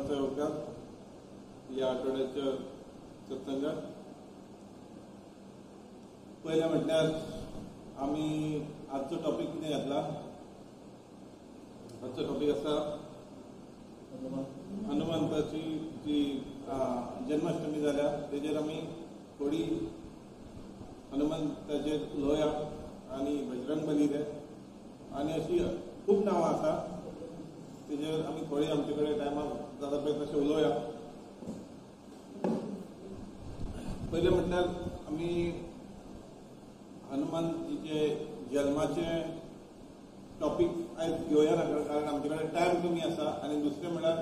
सर्वांचा उपकार या आठवड्याच्या सत्संगात. पहिल्या म्हटल्यार आम्ही आजचो टॉपिक कितें घेतला. आजचो टॉपिक आसा हनुमंताची जी जन्माष्टमी जाल्या तेजेर आमी थोडी हनुमंताचेर उलोवया आनी बजरंग बली रे आनी अशी खूब नांवां आसा तेजेर आमी थोडी आमचे कडेन टायमार जाता पळय तशें उलोवया. पयलें म्हटल्यार आमी हनुमंताचे जल्माचे टॉपिक आयज घेवया ना कारण आमचे कडेन टायम कमी आसा. आनी दुसरें म्हळ्यार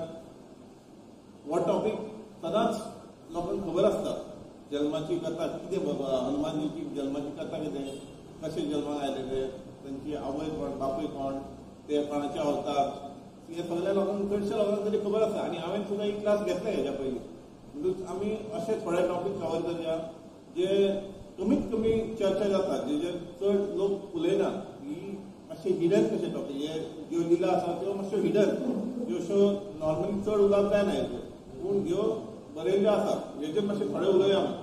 हो टॉपिक सदांच लोकांक खबर आसता जल्माची कथा कितें हनुमानजीची जल्माची कथा कितें, कशें जल्माक आयले ते, तांची आवय कोण, बापूय कोण, ते कोणाचे अवतार, हे सगळ्या लोकांक चडशा लोकांक तरी खबर आसा. आनी हांवें सुद्दां एक क्लास घेतला हेज्या पयलीं. म्हणटूच आमी अशे थोडे टॉपिक कवर करया जे कमीत कमी चर्चा जाता, जेजेर चड लोक उलयना. ही मातशे हिडन कशे टॉपिक, हे ज्यो लिला आसा त्यो मातश्यो हिडन, ज्यो अश्यो नॉर्मली चड उलोवप जायना हेज्यो, पूण ह्यो बरयल्ल्यो आसा, हेजेर मातशे थोडे उलोवया आमी.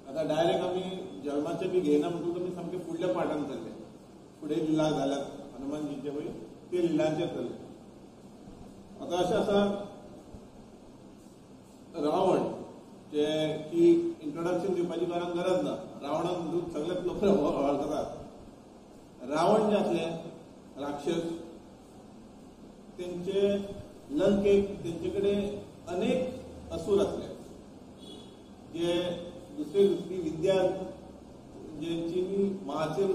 आतां डायरेक्ट आमी जल्माचे बी घेयना म्हणटून आमी सामके फुडल्या पार्टान चल्ले. फुडें लिला जाल्यात हनुमानजीचे पळय ते लिलांचेर चल्ले. आतां अशें आसा रावण जे की इंट्रोडक्शन दिवपाची गरज ना. रावणाक म्हणून सगळ्यात लोक वळखतात. रावण जे आसले राक्षस, तेंचे लंकेक तेंचे कडेन अनेक असूर आसले जे दुसरी विद्या जेंची महाचेर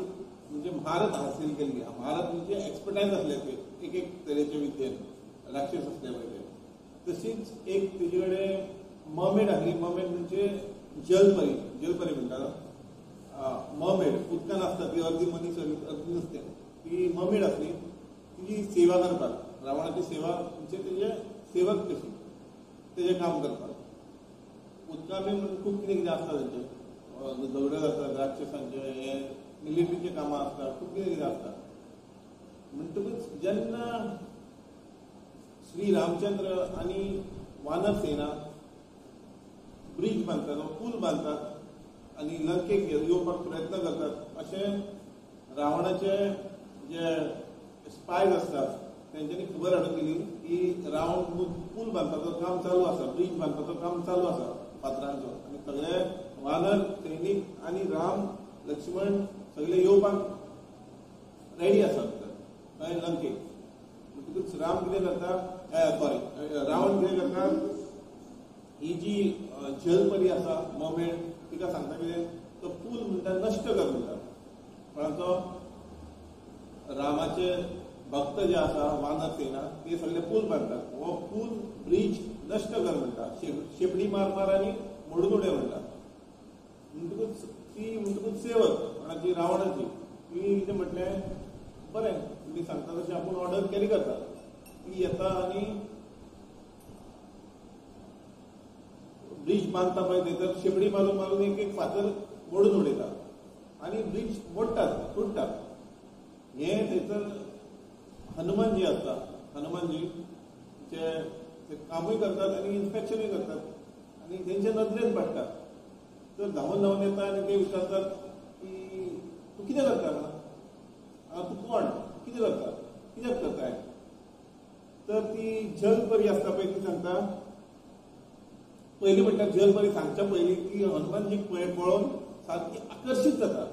म्हणजे महारत हासील केल्ली. महारत म्हणजे एक्सपर्टायज आसले ते एक तरेचे विद्येन राक्षस आसले पळय ते. तशीच एक तेजे कडेन मर्मेड आसली. मर्मेड म्हणजे जलपरी, जलपरी म्हणटात. मर्मेड उदकान आसता ती, अर्दी मनीस अर्दी नुस्तें. ती मर्मेड आसली. तिची सेवा करपाक, रावणाची सेवा म्हणजे तेजे सेवक कशी तेजें काम करपाक. उदकान बी खूब कितें कितें आसता तेंचे, झगड्यो जातात राक्षसांचे, हे मिलिटरीचे कामां आसता, खूब कितें कितें आसता. म्हणटकूच जेन्ना श्री रामचंद्र आनी वानर सेना ब्रिज बांदतात, पूल बांदतात आनी लंकेक येवपाक प्रयत्न करतात, अशें रावणाचे जे स्पायज आसतात तेंच्यांनी खबर हाडून दिली की रावण पूल बांदपाचो काम चालू आसा, ब्रिज बांदपाचो काम चालू आसा फातरांचो. आनी सगळे वानर सैनीक आनी राम लक्ष्मण सगळे येवपाक रेडी आसात थंय लंकेक. म्हणटकूच राम कितें करता, रावण कितें करता, ही जी जलपरी आसा मर्मेड तिका सांगता कितें, तो पूल म्हणटा नश्ट कर म्हणटा. कोणाचो, रामाचे भक्त जे आसा वानर सेना ते सगळे पूल बांदतात. हो पूल ब्रिज नश्ट कर म्हणटा, शेपडी मार आनी मोडून उडय म्हणटा. म्हणटकूच ती म्हणटकूच सेवक कोणाची, रावणाची, ती कितें म्हटलें, बरें तुमी सांगता तशें आपूण ऑर्डर कॅरी करता. ती येता आनी ब्रिज बांदता पळय थंयसर शेपडी मारून मारून एक एक फातर मोडून उडयता आनी ब्रिज मोडटात, तुटतात. हे थंयसर हनुमान जी आसता, हनुमानजी ते कामूय करतात आनी इन्स्पेक्शनूय करतात आनी तेंचे नदरेन पडटात. तर धांवन धांवन येता आनी ते विचारतात की तूं कितें करता म्हणून, तूं कोण, कितें करता, कित्याक करताय. तर ती जलपरी आसता पळय ती सांगता. पयलीं म्हणटा जलपरी सांगच्या पयलीं ती हनुमानजीक पळोवन सारकी आकर्शीत जाता.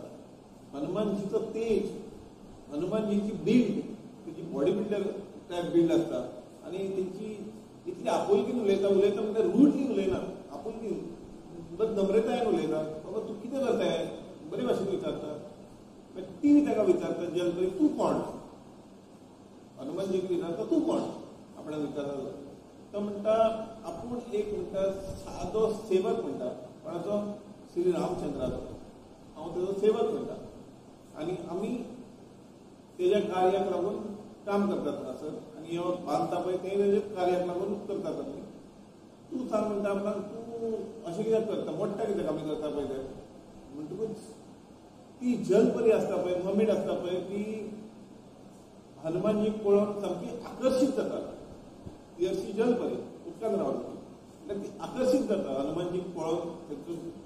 हनुमानजीचो तेज, हनुमानजीची बिल्ड, तेची बॉडी बिल्डर टायप बिल्ड आसता आनी तेंची इतली आपुलकीन उलयता म्हणजे रूडली उलयना, आपुलकीन बट नम्रतायेन उलयता. बाबा तूं कितें करताय, बरे भाशेन विचारता. ती ताका विचारता जलपरी, तूं कोण. हनुमानजीक विचारता तूं कोण, आपणाक विचारता. तो म्हणटा आपूण एक म्हणटा सादो सेवक म्हणटा. कोणाचो, श्री रामचंद्राचो. हांव तेजो सेवक म्हणटा आनी आमी तेज्या कार्याक लागून काम करतात हांगासर आनी ह्यो बांदता पळय ते तेज्या कार्याक लागून करतात आमी. तूं सांग म्हणटा आमकां, तूं अशें कित्याक करता, मोडटा कित्याक आमी करता पळय ते. म्हणटकूच ती जलपरी आसता पळय, मर्मेड आसता पळय, ती हनुमानजीक पळोवन सामकी आकर्शीत जाता. ती हरशी जलपरी उदकांत रावता म्हटल्यार ती आकर्शीत जाता हनुमानजीक पळोवन.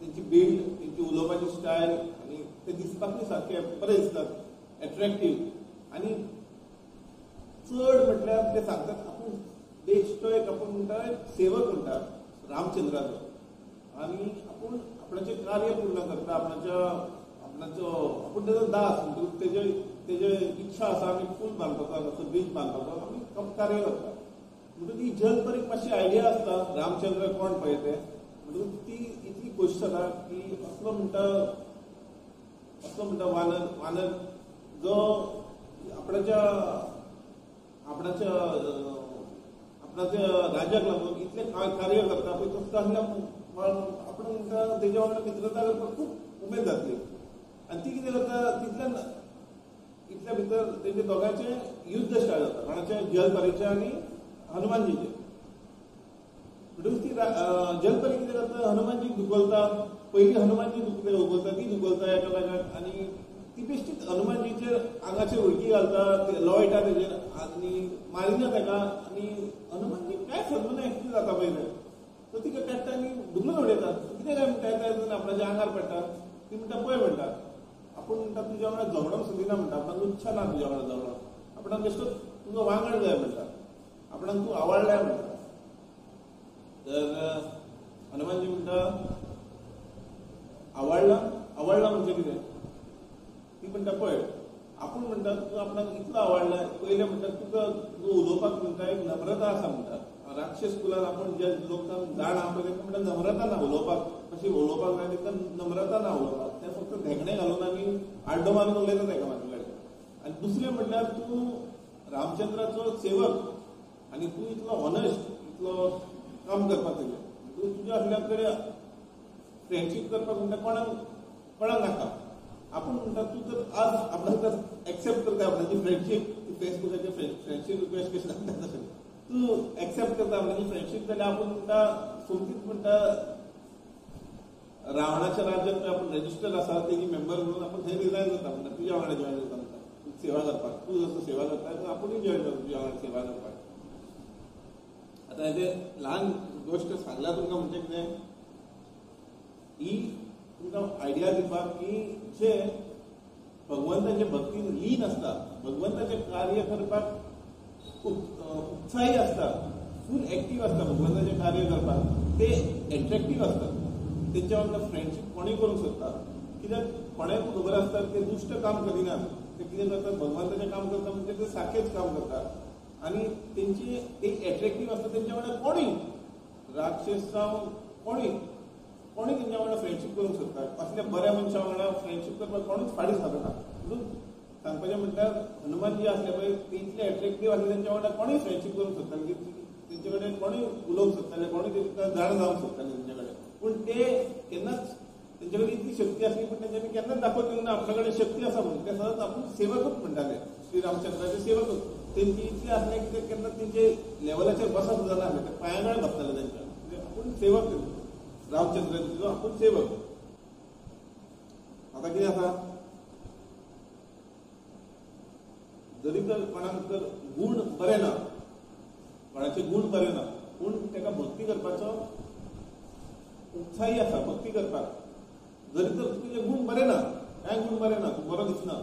तेंची बिल्ड, तेंची उलोवपाची स्टायल आनी ते दिसपाकूय सारके बरे दिसतात, एट्रॅक्टीव. आनी चड म्हटल्यार ते सांगतात आपूण देश तो एक आपूण म्हणटा सेवक म्हणटा रामचंद्राचो. आनी आपूण आपणाचें कार्य पूर्ण करता, आपणाचो आपूण तेजो दास म्हणटकूच तेजे इच्छा आसा आमी पूल बांदपाचो, असो ब्रीज बांदपाचो आमी कार्य करता. म्हणटकूच ती जलपरीक मातशी आयडिया आसता रामचंद्र कोण पळय ते. म्हणटकूच ती इतली खोश जाता की असलो म्हणटा वानर जो आपणाच्या राज्याक लागून इतले कार्य करता पळय तसलो आसल्यार आपण म्हणटा तेजे वांगडा मित्रता करपाक खूब उमेद जातली. आनी ती कितें करता तितल्यान इतल्या भितर तेंचे दोगांचें युद्ध स्टार्ट जाता, कोणाचें जलपरीचें आनी हनुमानजीचें. म्हणटकूच ती जलपरी कितें करता हनुमानजीक दुखोलता. पयलीं हनुमानजी दुखोलता, ती दुखोलता एकामेकाक. आनी ती बेश्टीच हनुमानजीचेर आंगाचेर उडकी घालता, लोळटा तेजेर आनी मारिना तेका. आनी हनुमानजी काय समजना एकटी जाता पयलें. तो तिका काडटा आनी धुकलून उडयता. कितें काय म्हणटा येता आपणाच्या आंगार पडटा. ती म्हणटा पळय म्हणटा आपूण म्हणटा तुज्या वांगडा झगडोंक सोदिना म्हणटा, आपणाक इच्छा ना तुज्या वांगडा झगडोंक. आपणाक बेश्टो तुजो वांगड जाय म्हणटा, आपणाक तूं आवडलाय म्हणटा. तर हनुमानजी म्हणटा आवडला म्हणजे कितें. ती म्हणटा पळय आपूण म्हणटा तूं आपणाक इतलो आवडलाय. पयलें म्हणटा तुका उलोवपाक म्हणटा एक नम्रता आसा म्हणटा. राक्षस स्कुलान आपूण जे लोकांक जाण आहा पळय तांकां म्हणटा नम्रता ना उलोवपाक, कशी उलोवपाक जाय ताका नम्रता ना उलोवपाक. ते फक्त धेगणे घालून आनी आड्डो मारून उलयता ताका म्हाजे कडेन. आनी दुसरें म्हणल्यार तूं रामचंद्राचो सेवक आनी तूं इतलो ऑनेस्ट, इतलो काम करपाक तेजें. तूं तुज्या आपल्या कडेन फ्रेंडशीप करपाक म्हणटा कोणाक नाका. आपूण म्हणटा तूं जर आज आपणाक जर एक्सेप्ट करता आपणाची फ्रेंडशीप, फेसबुकाचेर फ्रेंडशीप रिक्वेस्ट कशी धाडटा तशें तूं एक्सेप्ट करता आपणाची फ्रेंडशीप, जाल्यार आपूण म्हणटा सोमतीच म्हणटा रावणाच्या राज्यात आपूण रजिस्टर आसा तेजी मेंबर म्हणून आपूण थंय रिजायन जाता म्हणटा तुज्या वांगडा जॉयन जाता म्हणटा सेवा करपाक. तूं जसो सेवा करता आपुणूय जॉयन जाता तुज्या वांगडा सेवा करपाक. आतां हेजें ल्हान गोश्ट सांगल्या तुमकां म्हणजे कितें ही तुमकां आयडिया दिवपाक की जे भगवंताचे भक्तीन लीन आसता, भगवंताचें कार्य करपाक उत्साही आसता, फूल एक्टीव आसता भगवंताचें कार्य करपाक, ते एट्रॅक्टीव आसता. तेंच्या वांगडा फ्रेंडशीप कोणूय करूंक सोदता. कित्याक कोणाक खबर आसता ते दुश्ट काम करिनात. ते कितें करतात भगवंताचें काम करता म्हणजे ते सारकेंच काम करतात. आनी तेंची एक एट्रॅक्टीव आसता तेंच्या वांगडा कोणूय राक्षस जावं कोणूय तेंच्या वांगडा फ्रेंडशीप करूंक सोदता. असल्या बऱ्या मनशा वांगडा फ्रेंडशीप करपाक कोणूच फाटीं सरना. म्हणून सांगपाचें म्हणल्यार हनुमानजी आसले पळय ते इतले एट्रॅक्टीव आसले तेंच्या वांगडा कोणूय फ्रेंडशीप करूंक सोदताले. तेंचे कडेन कोणूय उलोवंक सोदताले, कोणूय तेंकां जाण जावंक सोदताले तेंचे कडेन. पूण ते केन्नाच तेंचे कडेन इतली शक्ती आसली पूण तेंच्यांनी केन्नाच दाखोवन दिवंक ना आपल्या कडेन शक्ती आसा म्हणून. ते सदांच आपूण सेवकूच म्हणटाले, श्री रामचंद्राचे सेवकूच. तेंची इतली आसले की ते केन्ना तेंचे लेवलाचेर बसप सुद्दां नासले, ते पांया कडेन बसताले तेंच्या. आपूण सेवक रामचंद्राचो, आपूण सेवक. आतां कितें आसा जरी तर कोणाक जर गूण बरे ना, कोणाचे गूण बरे ना पूण ताका भक्ती करपाचो उत्साही आसा भक्ती करपाक. जरी तर तुजे गूण बरे ना, कांय गूण बरे ना, तूं बरो दिसना,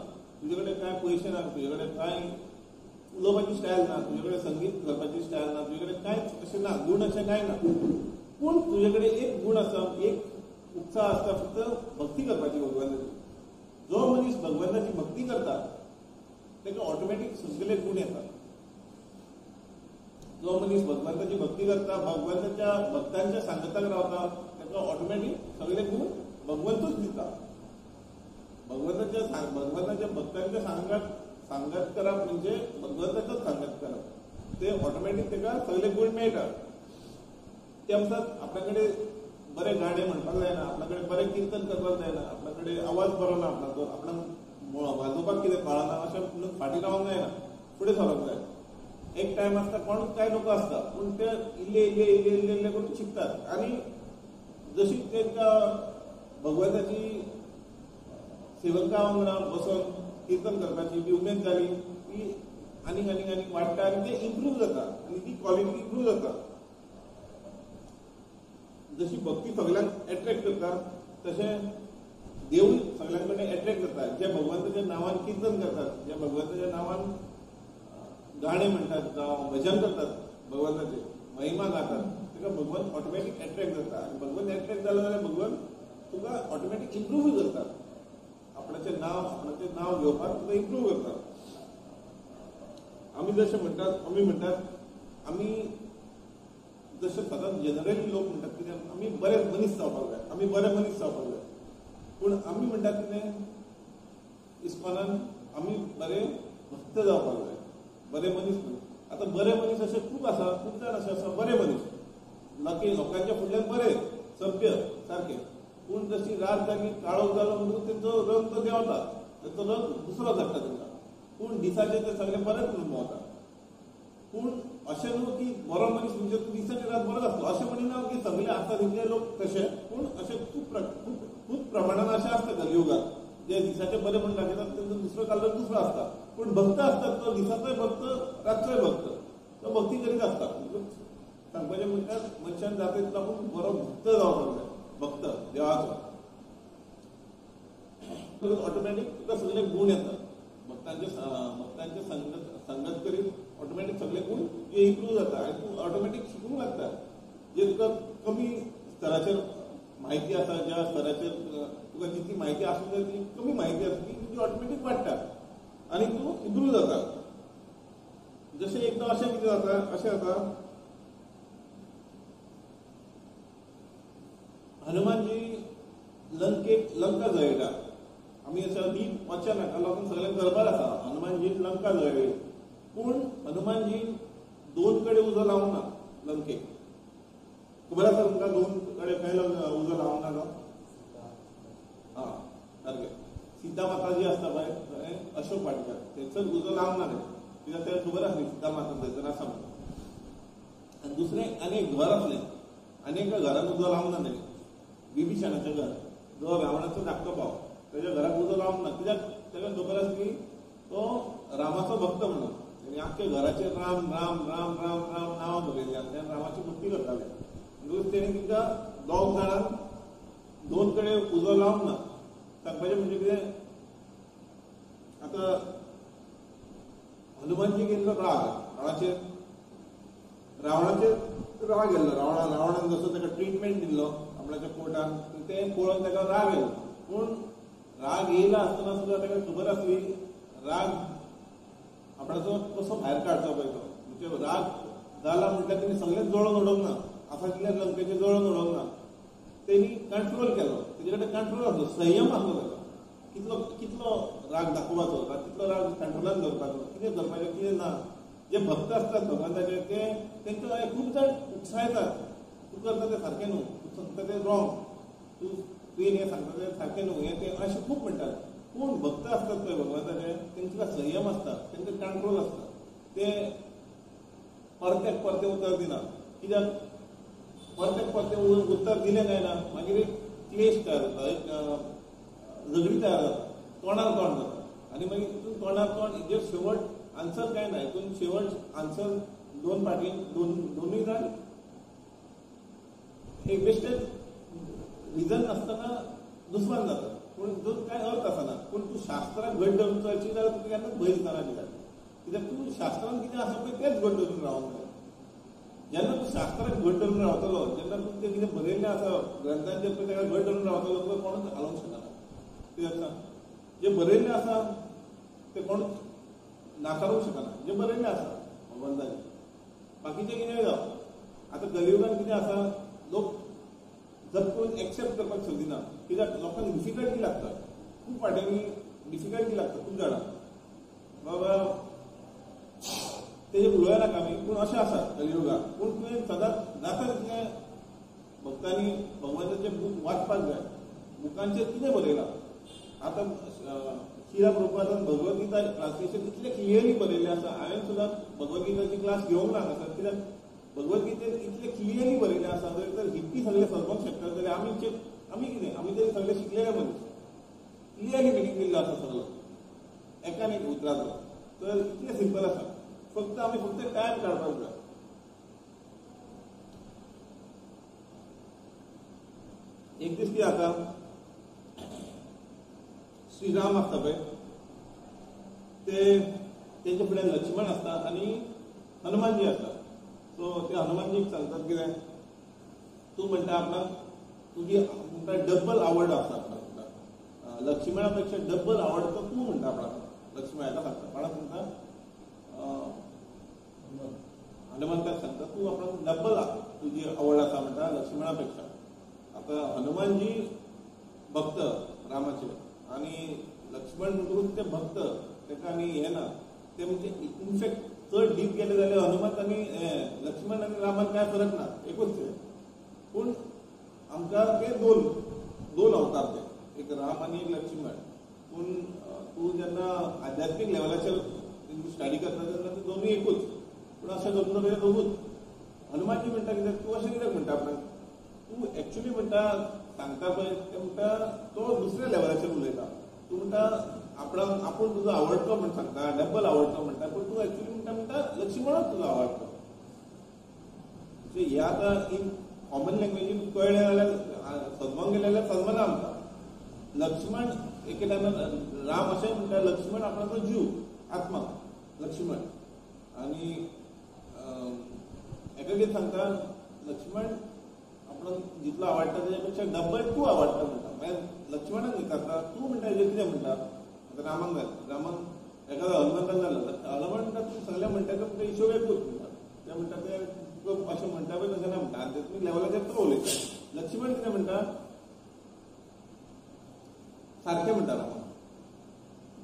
तुजे कडेन कांय पयशे ना, तुजे कडेन कांय उलोवपाची स्टायल ना, तुजे कडेन संगीत करपाची स्टायल ना, तुजे कडेन कांयच अशें ना, गूण अशें कांय ना. पूण तुजे कडेन एक गूण आसा, एक उत्साह आसता फक्त भक्ती करपाची भगवंताची. जो मनीस भगवंताची भक्ती करता ताका ऑटोमॅटीक सगळे गूण येतात. जो मनीस भगवंताची भक्ती करता, भगवंताच्या भक्तांच्या सांगताक रावता, ताका ऑटोमॅटीक सगळे गूण भगवंतूच दिता. भगवंताच्या भक्तांच्या सांगत करप म्हणजे भगवंताचोच सांगत करप. ते ऑटोमॅटीक ताका सगळे गूण मेळटात. ते म्हणटात आपल्या कडेन बरे गाणे म्हणपाक जायना, आपल्या कडेन बरें कीर्तन करपाक जायना, आपल्या कडेन आवाज बरो ना, आपणाक वाजोवपाक कितें कळना, अशें म्हणून फाटीं रावंक जायना, फुडें सरप जाय. एक टायम आसता कोण कांय लोक आसता पूण ते इल्ले करून शिकतात. आनी जशी तांकां भगवंताची सेवकां वांगडा बसून कीर्तन करपाची बी उमेद जाली की आनीक आनीक आनीक वाडटा आनी ते इम्प्रूव जाता आनी ती क्वॉलिटी इम्प्रूव जाता. जशी भक्ती सगळ्यांक एट्रॅक्ट करता तशें देवूय सगळ्यां कडेन एट्रॅक्ट जाता. जे भगवंताच्या नांवान किर्तन करतात, जे भगवंताच्या नांवान गाणे म्हणटात जावं भजन करतात, भगवंताचे महिमा गातात, ताका भगवंत ऑटोमॅटीक एट्रॅक्ट जाता. आनी भगवंत एट्रॅक्ट जालो जाल्यार भगवंत तुका ऑटोमॅटीक इम्प्रूव करता. आपणाचें नांव घेवपाक तुका इम्प्रूव करता. आमी जशें म्हणटात आमी जशें सदांच जनरली लोक म्हणटात कितें आमी बरे मनीस जावपाक जाय, आमी बरे मनीस जावपाक जाय. पूण आमी म्हणटात कितें इस्कॉनान आमी बरे भक्त जावपाक जाय, बरे मनीस. आतां बरे मनीस अशे खूब आसा, खूब जाण अशे आसा बरे मनीस, लोकांच्या फुडल्यान बरे सभ्य सारके. पूण जशी रात जाली काळोख जालो म्हणून तेंचो रंग तो देंवता, तेंचो रंग दुसरो धाडटा तेंकां. पूण दिसाचे ते सगळे बरेच भोंवता. पूण अशें न्हू की बरो मनीस म्हणजे तूं दिसाचे रात बरो आसलो अशें म्हणिना की सगळे आसता तितले लोक तशे. पूण अशे खूब प्रमाणान अशें आसता कलियुगांत जे दिसाचे बरे म्हण दाखयतात तेंचो दुसरो कालो दुसरो आसता. पूण भक्त आसता तो दिसाचोय भक्त रातचोय भक्त, तो भक्ती करीत आसता. सांगपाचें म्हणल्यार मनशान जाता तितलो आपूण बरो भक्त जावपाक जाय, भक्त देवाचो. ऑटोमॅटीक तुका सगळे गुण येतात. भक्तांचे संगत करीत ऑटोमॅटीक सगळे गुण हे इम्प्रूव जाता आनी तूं ऑटोमॅटीक शिकूंक लागता. जे तुका कमी स्तराचेर म्हायती आसा, ज्या स्तराचेर तुका जितली म्हायती आसूंक जाय ती कमी म्हायती आसा ती तुजी ऑटोमॅटीक वाडटा आनी तूं इम्प्रूव जाता. जशें एकदां अशें कितें जाता, हनुमानजी लंका जळयता. आमी अशें डीप वचना, लोकांक सगळ्यांक खबर आसा हनुमानजीन लंका जळयली. पूण हनुमानजीन 2 कडेन उजो लावंक ना लंकेक. खबर आसा तुमकां 2 कडेन खंय उजो लावंक ना तो? सारकें सीता माता जी आसता पळय अशोक वाटिका थंयसर उजो लावंक ना कित्याक तेका खबर आसली सीता माता थंयसर आसा म्हणून. आनी दुसरें आनी एक घर आसलें, आनी एका घरान उजो लावंक ना तेणें. विभीषणाचें घर, जो रावणाचो धाकटो भाव, तेज्या घराक उजो लावंक ना. कित्याक तेका खबर आसली तो रामाचो भक्त म्हणून. तेणी आख्ख्या घराचेर राम राम राम राम राम नांवां बरयल्लीं आनी ते रामाची भक्ती करताले. म्हणून तेणी तिका 2 जाणांक 2 कडेन उजो लावंक ना. सांगपाचें म्हणजे कितें, आतां हनुमानजीक येयल्लो रावणाचेर राग येयल्लो. रावणान जसो ताका ट्रिटमेंट दिल्लो आपणाच्या कोर्टान तें पळोवन ताका राग येयलो. पूण राग येयला आसतना सुद्दां ताका खबर आसली राग आपणाचो कसो भायर काडचो पळय तो. म्हणजे राग जाला म्हटल्यार तेणी सगळेंच जळोवन उडोवंक ना, आसा तितलें लंकेचें जळोवन उडोवंक ना. तेणी कंट्रोल केलो, तेजे कडेन कंट्रोल आसलो, संयम आसलो ताका. कितलो राग दाखोवपाचो, कितलो राग कंट्रोलान दवरपाचो, कितें करपाचें कितें ना. जे भक्त आसतात भगवंताचे तेंकां खूब जाण उत्सायतात. तूं करता तें सारकें न्हू, तूं सांगता तें रॉंग, तुवें हें सांगता तें सारकें न्हू, हें तें अशें खूब म्हणटात. पूण भक्त आसतात पळय भगवंताचे तेंकां संयम आसता, तेंकां कंट्रोल आसता. ते परतें उतर दिना. कित्याक परतें उत्तर दिलें काय ना मागीर एक क्लेश तयार जाता, एक झगडी तयार जाता, तोंडार तोंड जाता. आनी मागीर तितून तोंडार तोंड हेजेर शेवट आन्सर काय ना. हितून शेवट आन्सर 2 पार्टी दोनूय जाण एक बेश्टेच रिजन नासतना दुस्मान जाता. पूण हितून कांय अर्थ आसना. पूण तूं शास्त्राक घट धरून चलची जाल्यार तुका केन्नाच भंय दिसना. कित्याक तूं शास्त्रान कितें आसा पळय तेंच घट धरून रावंक जाय. जेन्ना तूं शास्त्राक घट धरून रावतलो, जेन्ना तूं तें कितें बरयल्लें आसा ग्रंथांचेर पळय ताका घट धरून रावतलो, तुका कोणूच हालोवंक शकना. कित्याक सांग, जें बरयल्लें आसा तें कोणूच नाकारूंक शकना. जें बरयल्लें आसा भगवंताचें, बाकीचें कितेंय जावं. आतां कलियुगांत कितें आसा, लोक जप करून एक्सेप्ट करपाक सोदिना. कित्याक लोकांक डिफिकल्टी लागता, खूब वाटेनी डिफिकल्टी लागता खूब जाणांक. बाबा तेजेर उलोवया नाका आमी, पूण अशें आसा कलियुगांत. पूण तुवें सदांच जाता तितलें भक्तांनी भगवंताचें बूक वाचपाक जाय. बुकांचेर कितें बरयलां. आतां श्रीला प्रभुपादान भगवद्गीता ट्रान्सलेशन इतलें क्लियरली बरयल्लें आसा. हांवें सुद्दां भगवद्गीताची क्लास घेवंक ना सर, कित्याक भगवद्गीतेन इतलें क्लियरली बरयल्लें आसा. जर हिप्पी सगळें समजूंक शकता जाल्यार आमी कितें, आमी तरी सगळे शिकलेले मनीस. क्लियरली मिनींग दिल्लो आसा सगळो, एकान एक उतराचो. तर इतलें सिंपल आसा. फक्त आमी फक्त टायम काडपाक जाय. एक दीस कितें जाता, श्रीराम आसता पळय तेंचे फुड्यान लक्ष्मण आसता आनी हनुमानजी आसता. सो ते हनुमानजीक सांगतात कितें, तूं म्हणटा आपणाक तुजी म्हणटा डब्बल आवड आसा आपणाक म्हणटा, लक्ष्मणा पेक्षा डब्बल आवड तो तूं म्हणटा आपणाक. लक्ष्मण हाका सांगता, कोणाक सांगता, हनुमंताक सांगता, तूं आपणाक डब्बल तुजी आवड आसा म्हणटा लक्ष्मणा पेक्षा. आता हनुमानजी भक्त रामाचे आनी लक्ष्मण म्हणटकूच ते भक्त, ताका आनी हें ना. ते म्हणजे इनफॅक्ट चड डीप गेले जाल्यार हनुमंत आनी लक्ष्मण आनी रामान कांय फरक ना, एकूच ते. पूण आमकां ते दोन अवतार ते, एक राम आनी एक लक्ष्मण. पूण तूं जेन्ना आध्यात्मीक लेवलाचेर स्टडी करता तेन्ना ते दोनूय एकूच. पूण अशें करून ते दोगूच. हनुमानजी म्हणटा कितें, तूं अशें कित्याक म्हणटा आपणाक, तूं एक्चुली म्हणटा सांगता पळय ते म्हणटा तो दुसऱ्या लेवलाचेर उलयता. तूं म्हणटा आपूण तुजो आवडतो म्हण सांगता, डब्बल आवडतो म्हणटा, पूण तूं एक्चुली म्हणटा लक्ष्मणच तुजो आवडतो. हे आतां इन कॉमन लँग्वेजीन कळ्ळें जाल्यार समजूंक गेलें जाल्यार समजना आमकां. लक्ष्मण एके टायमार राम अशें म्हणटा, लक्ष्मण आपणाचो जीव, आत्मा लक्ष्मण. आनी एका कितें सांगता, लक्ष्मण आपणाक जितलो आवडटा तेच्या पेक्षा डब्बल तूं आवडटा म्हणटा. मागीर लक्ष्मणाक विचारता, तूं म्हणटा हेजेर कितें म्हणटा. आतां रामान एखादो हनुमंताक जालो, हनुमान म्हणटा तूं सगळ्या म्हणटा ते हिशोब एकूच म्हणटा. ते म्हणटा ते अशें म्हणटा पळय तशें ना म्हणटा, आध्यात्मीक लेवलाचेर तो उलयता. लक्ष्मण कितें म्हणटा, सारकें म्हणटा रामान.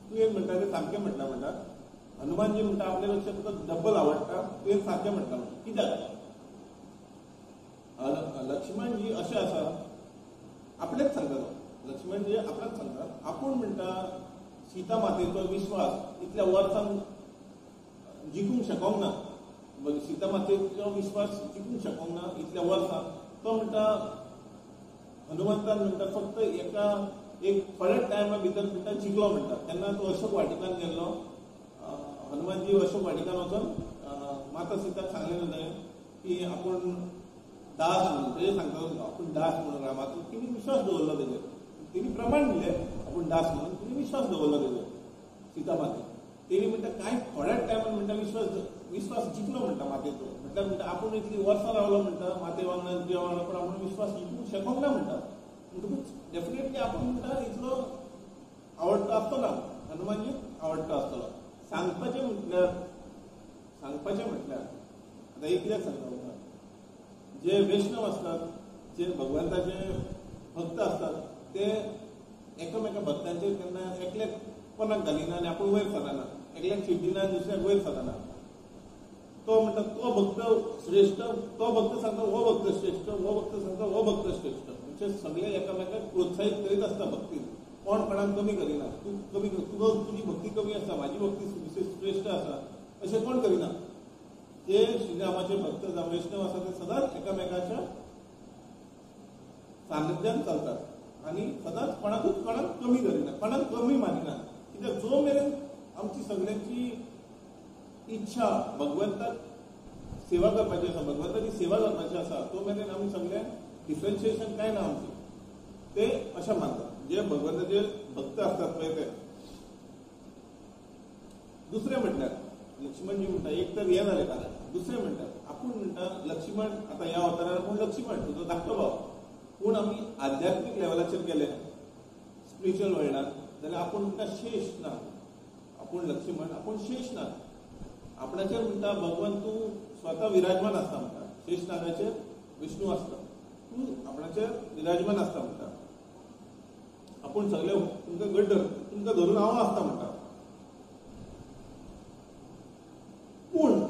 तूं एक म्हणटा तें सारकें म्हणटा. हनुमानजी म्हणटा आपल्या पेक्षा तुका डब्बल आवडटा, तूं एक सारकें म्हणटा. कित्याक लक्ष्मणजी अशें आसा, आपलेच सांगता तो. लक्ष्मणजी आपल्याक सांगता, आपूण म्हणटा सीता मातेचो विश्वास इतल्या वर्सां जिखूंक शकूंक ना. सीता मातेचो विश्वास जिखूंक शकूंक ना इतल्या वर्सां. तो म्हणटा हनुमंतान म्हणटा फक्त एक थोड्या टायमा भितर म्हणटा जिखलो म्हणटा. तेन्ना तो अशोक वाटिकान गेल्लो. हनुमानजी अशोक वाटिकान वचून माता सीताक सांगलेलें जाय की आपूण दास म्हणून, तेजें सांगता आपूण दास म्हणून रामाचो. तिणी विश्वास दवरलो तेजेर. तिणी प्रमाण दिलें आपूण दास म्हणून, तिणी विश्वास दवरलो तेजेर सीता माते. तेणी म्हणटा कांय थोड्याच टायमान म्हणटा विश्वास जिखलो म्हणटा मातेचो. म्हणटा आपूण इतली वर्सां रावलो म्हणटा माते वांगडा जिवा वांगडा, पूण आपूण विश्वास जिखूंक शकूंक ना म्हणटा. म्हणटकूच डेफिनेटली आपूण म्हणटा इतलो आवडतो आसतलो, हनुमानजी आवडतो आसतलो. सांगपाचें म्हटल्यार आतां एक कित्याक सांगता, जे वैष्णव असतात, जे भगवंताचे भक्त असतात, ते एकामेका भक्तांचेर केन्ना एकल्याक कोणाक घालिना आनी आपूण वयर सरना. एकल्याक चिड्डिना आनी दुसऱ्याक वयर सरना. तो म्हणटा तो भक्त श्रेष्ठ, तो भक्त सांगता हो भक्त श्रेष्ठ, हो भक्त सांगता हो भक्त श्रेष्ठ. म्हणजे सगळे एकामेकाक प्रोत्साहीत करीत आसता भक्तीन. कोण कोणाक कमी करिना. तूं कमी तुजी भक्ती कमी आसा, म्हाजी भक्ती श्रेष्ठ आसा अशें कोण करिना. जे श्रीरामाचे भक्त जावं वैष्णव आसा ते सदांच एकामेकाच्या सान्निध्यान चलतात आनी सदांच कोणाक कमी करिना, कोणाक कमी मानिना. कित्याक जो मेरेन आमची सगळ्यांची इच्छा भगवंताक सेवा करपाची आसा, भगवंताची सेवा करपाची आसा, तो मेरेन आमी सगळे डिफरन्शिएशन कांय ना आमचें. ते अशें मानतात. जे भगवंताचे भक्त असतात पळय ते. दुसरें म्हणल्यार लक्ष्मणजी म्हणटा एक तर हें जालें कारण. दुसरें म्हणटात आपूण म्हणटा लक्ष्मण, आतां ह्या अवतारान आपूण लक्ष्मण तुजो धाकटो भाव. पूण आमी आध्यात्मीक लेवलाचेर गेले स्पिरिच्युअल वर्ल्डान जाल्यार आपूण म्हणटा शेष ना. आपूण लक्ष्मण, आपूण शेष ना. आपणाचेर म्हणटा भगवंत तूं स्वता विराजमान आसता म्हणटा. शेष नागाचेर विष्णू आसता, तूं आपणाचेर विराजमान आसता म्हणटा. आपूण सगळे तुमकां धरून हांव आसता म्हणटा. पूण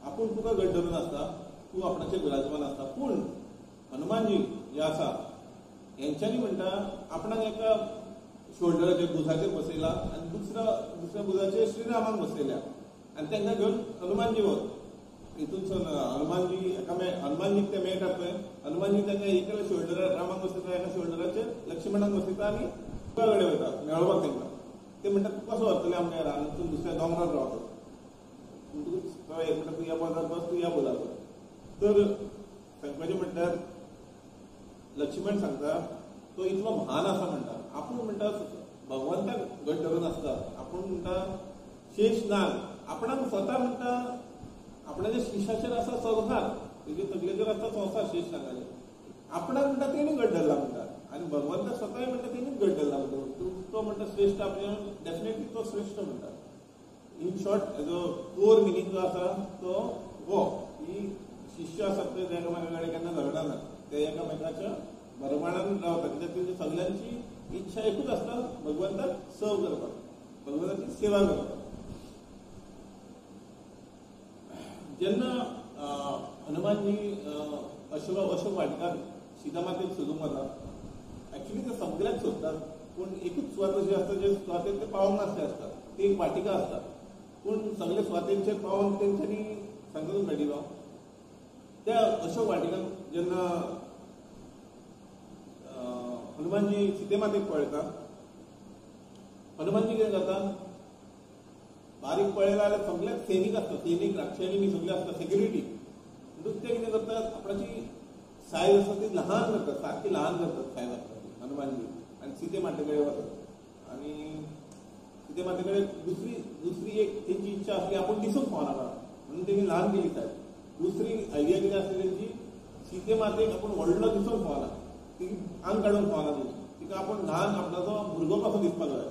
आपूण तुका घट धरून आसता, तूं आपणाचेर विराजमान आसता. पूण हनुमानजी जे आसा हेंच्यांनी म्हणटा आपणाक एका शोल्डराचेर भुजाचेर बसयला आनी दुसऱ्या भुजाचेर श्रीरामाक बसयल्या आनी तांकां घेवन हनुमानजी वच. हितूनसून हनुमानजीक ते मेळटात पळय. हनुमानजी तांकां एका शोल्डरार रामाक बसयता, एका शोल्डराचेर लक्ष्मणाक बसयता आनी तुका कडेन वयता मेळोवपाक तांकां. ते म्हणतात तू कसं व्हरतले आमच्या घरान तू दुसऱ्या दोंगरार रावता तो एक म्हणटा तू ह्या बोलार बस तू ह्या बोलार बस. तर सांगपाचें म्हणल्यार लक्ष्मण सांगता तो इतलो म्हान आसा म्हणटा. आपूण म्हणटा भगवंताक घट धरून आसता. आपूण म्हणटा शेष नाग आपणाक स्वता म्हणटा आपणाच्या शिशाचेर आसा संवसार तेजे तकलेचेर आसता संवसार शेष नागाचेर. आपणाक म्हणटा तेणी घट धरला म्हणटा आनी भगवंताक स्वताय म्हणटा तेणीच घट धरला म्हणटा. तो म्हणटा श्रेष्ठ आपल्या डेफिनेटली तो श्रेष्ठ म्हणटा. इन शॉर्ट हेजो कोर मिनींग जो आसा तो हो की शिष्य आसात ते एकामेका कडेन केन्ना झगडना ते एकामेकाच्या बरपणान रावता कित्याक तेंची सगळ्यांची इच्छा एकूच आसता भगवंताक सर्व करपाक भगवंताची सेवा करपाक. जेन्ना हनुमानजी अशोक वाटिकार सीतामातेक सोदूंक वता एक्चुली ते सगळ्याक सोदतात पूण एकूच सुवात अशी आसता जे सुवातेर ते पावंक नासले आसता. ती एक वाटिका आसता पूण सगळे सुवातेंचेर पावोन तेंच्यांनी सांगून मेळिल्लो. त्या अशोक वाटिकान जेन्ना हनुमानजी सीतेमातेक पळयता हनुमानजी कितें करता बारीक पळयला जाल्यार सगळे सैनीक आसता सैनीक राक्षणी बी सगळे आसता सिक्युरिटी. म्हणून ते कितें करतात आपणाची सायज आसा ती ल्हान करतात सारकी ल्हान करतात सायज आसता हनुमानजी आनी सीतेमाते कडेन वतात आनी सीतेमाते कडेन दुसरी एक तेंची इच्छा आसली आपूण दिसूंक पावनाका म्हणून तेणी ल्हान केली सायज. दुसरी आयडिया कितें आसली तेंची सीतेमातेक आपूण व्हडलो दिसूंक पावना ती आंग काडूंक पावना तिका आपूण ल्हान आपणाचो भुरगो कसो दिसपाक जाय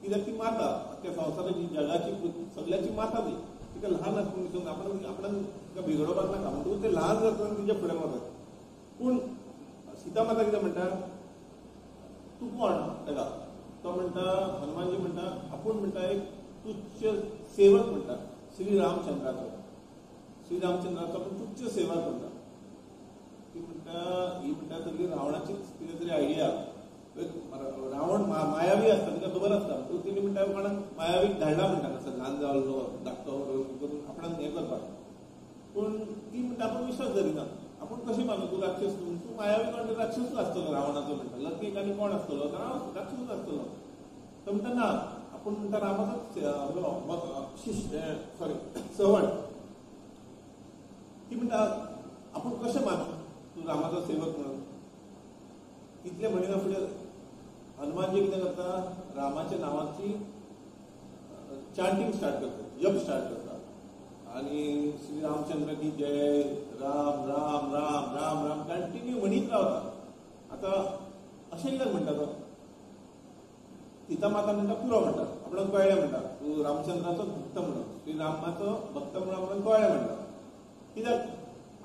कित्याक ती माता त्या संवसाराची जगाची सगळ्याची माता ती तिका ल्हान आसून दिसूंक आपणाक तिका बिगडोवपाक नाका म्हणटकूच ते ल्हान जाता तिच्या फुडें वतात. पूण सीता माता कितें म्हणटा तूं कोण ताका तो म्हणटा हनुमानजी म्हणटा आपूण म्हणटा एक तुच्छ सेवक म्हणटा श्री रामचंद्राचो पूण तुच्छ सेवक म्हणटा. ती म्हणटा ही म्हणटा सगळी रावणाचीच कितें तरी आयडिया. रावण मायावी आसता तिका खबर आसता सो तिणी म्हणटा कोणाक मायावीक धाडला म्हणटा असो ल्हान जाल्लो धाकटो करून आपणाक हें करपाक. पूण ती म्हणटा आपूण विश्वास धरिना आपूण कशें मानू तूं राक्षस तूं मायावी कोण राक्षसूच आसतलो रावणाचो म्हणटा लंकेक आनी कोण आसतलो राक्षसूच आसतलो. तो म्हणटा ना आपूण म्हणटा रामाचो शिश्य सवण. ती म्हणटा आपूण कशें मानू तूं रामाचो सेवक म्हणून. इतलें म्हणिना फुडें हनुमानजी कितें करता रामाच्या नांवाची चांटिंग स्टार्ट करता जप स्टार्ट करता आनी श्री रामचंद्र की जय राम राम राम राम राम कंटिन्यू म्हणीत रावता. आतां अशें कित्याक म्हणटा तो सीता माता म्हणटा पुरो म्हणटा आपणाक कळ्ळें म्हणटा तूं रामचंद्राचो भक्त म्हणून श्री रामाचो भक्त म्हणून आपणाक कळ्ळें म्हणटा. कित्याक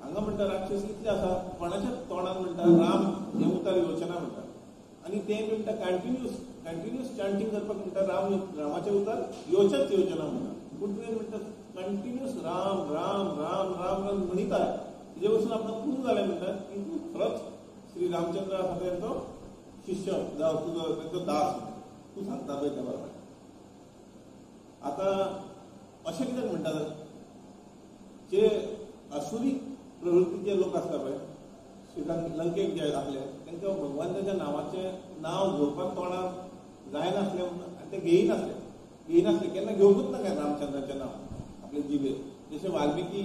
हांगा म्हणटा राक्षस कितले आसा कोणाच्याच तोंडान म्हणटा राम हे उतार योजना म्हणटा आनी ते म्हणटा कंटिन्यूस चांटिंग करपाक म्हणटा रामाचे उतार योचच योजना म्हणटा. पूण तुवें म्हणटा कंटिन्यूस राम राम राम राम राम म्हणिता हेजे वचून आपणाक प्रूव जालें म्हणटा की तूं खरोच श्री रामचंद्र आसा तेंचो शिष्य जावं तुजो तेंचो दास तूं सांगता पळय त्या बरोबर. आतां अशें कित्याक म्हणटा जे असुरी प्रवृत्तीचे लोक आसता पळय लंकेक जे आपले तांकां भगवंताच्या नांवाचें नांव घेवपाक तोंडार जायनासलें आनी ते घेयनासले केन्ना घेवंकूच ना काय रामचंद्राचें नांव आपले जिबेर. जशें वाल्मिकी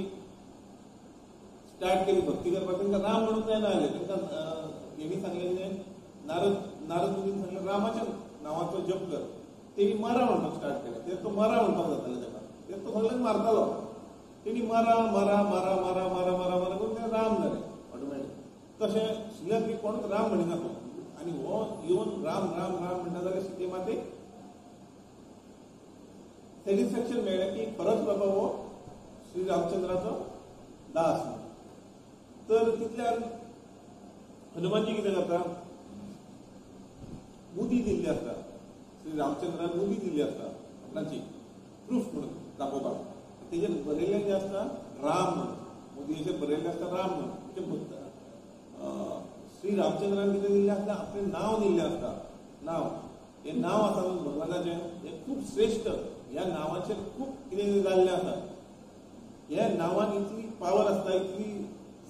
स्टार्ट केली भक्ती करपाक तांकां राम म्हणून जायना जालें तांकां हेणी सांगलें नारद मुनीन सांगलें रामाच्या नांवाचो जप कर. तेणी मरा म्हणपाक स्टार्ट केलें ते तो मरा म्हणपाक जातालें ताका ते तो सगळ्यांक मारतालो. तेणी मरा मरा मरा मरा मरा मरा मरा करून तें राम जालें ऑटोमॅटीक. तशें शिल्लक कोणूच राम म्हणिना तो आनी हो येवन राम राम राम म्हणटा जाल्यार सीते मातेक सॅटिस्फॅक्शन मेळ्ळें की खरोच बाबा हो श्री रामचंद्राचो दास. तर तितल्यार हनुमानजी कितें करता मुदी दिल्ली आसता श्री रामचंद्रान मुदी दिल्ली आसता आपणाची प्रूफ म्हणून दाखोवपाक. तेजेर बरयल्लें जें आसता राम म्हणून मुदयेचेर बरयल्लें आसता राम म्हणून. श्री रामचंद्रान कितें दिल्लें आसता आपलें नांव दिल्लें आसता. नांव हें नांव आसा भगवानाचें हें खूब श्रेश्ठ. ह्या नांवाचेर खूब कितें जाल्लें आसा. ह्या नांवान इतली पावर आसता इतली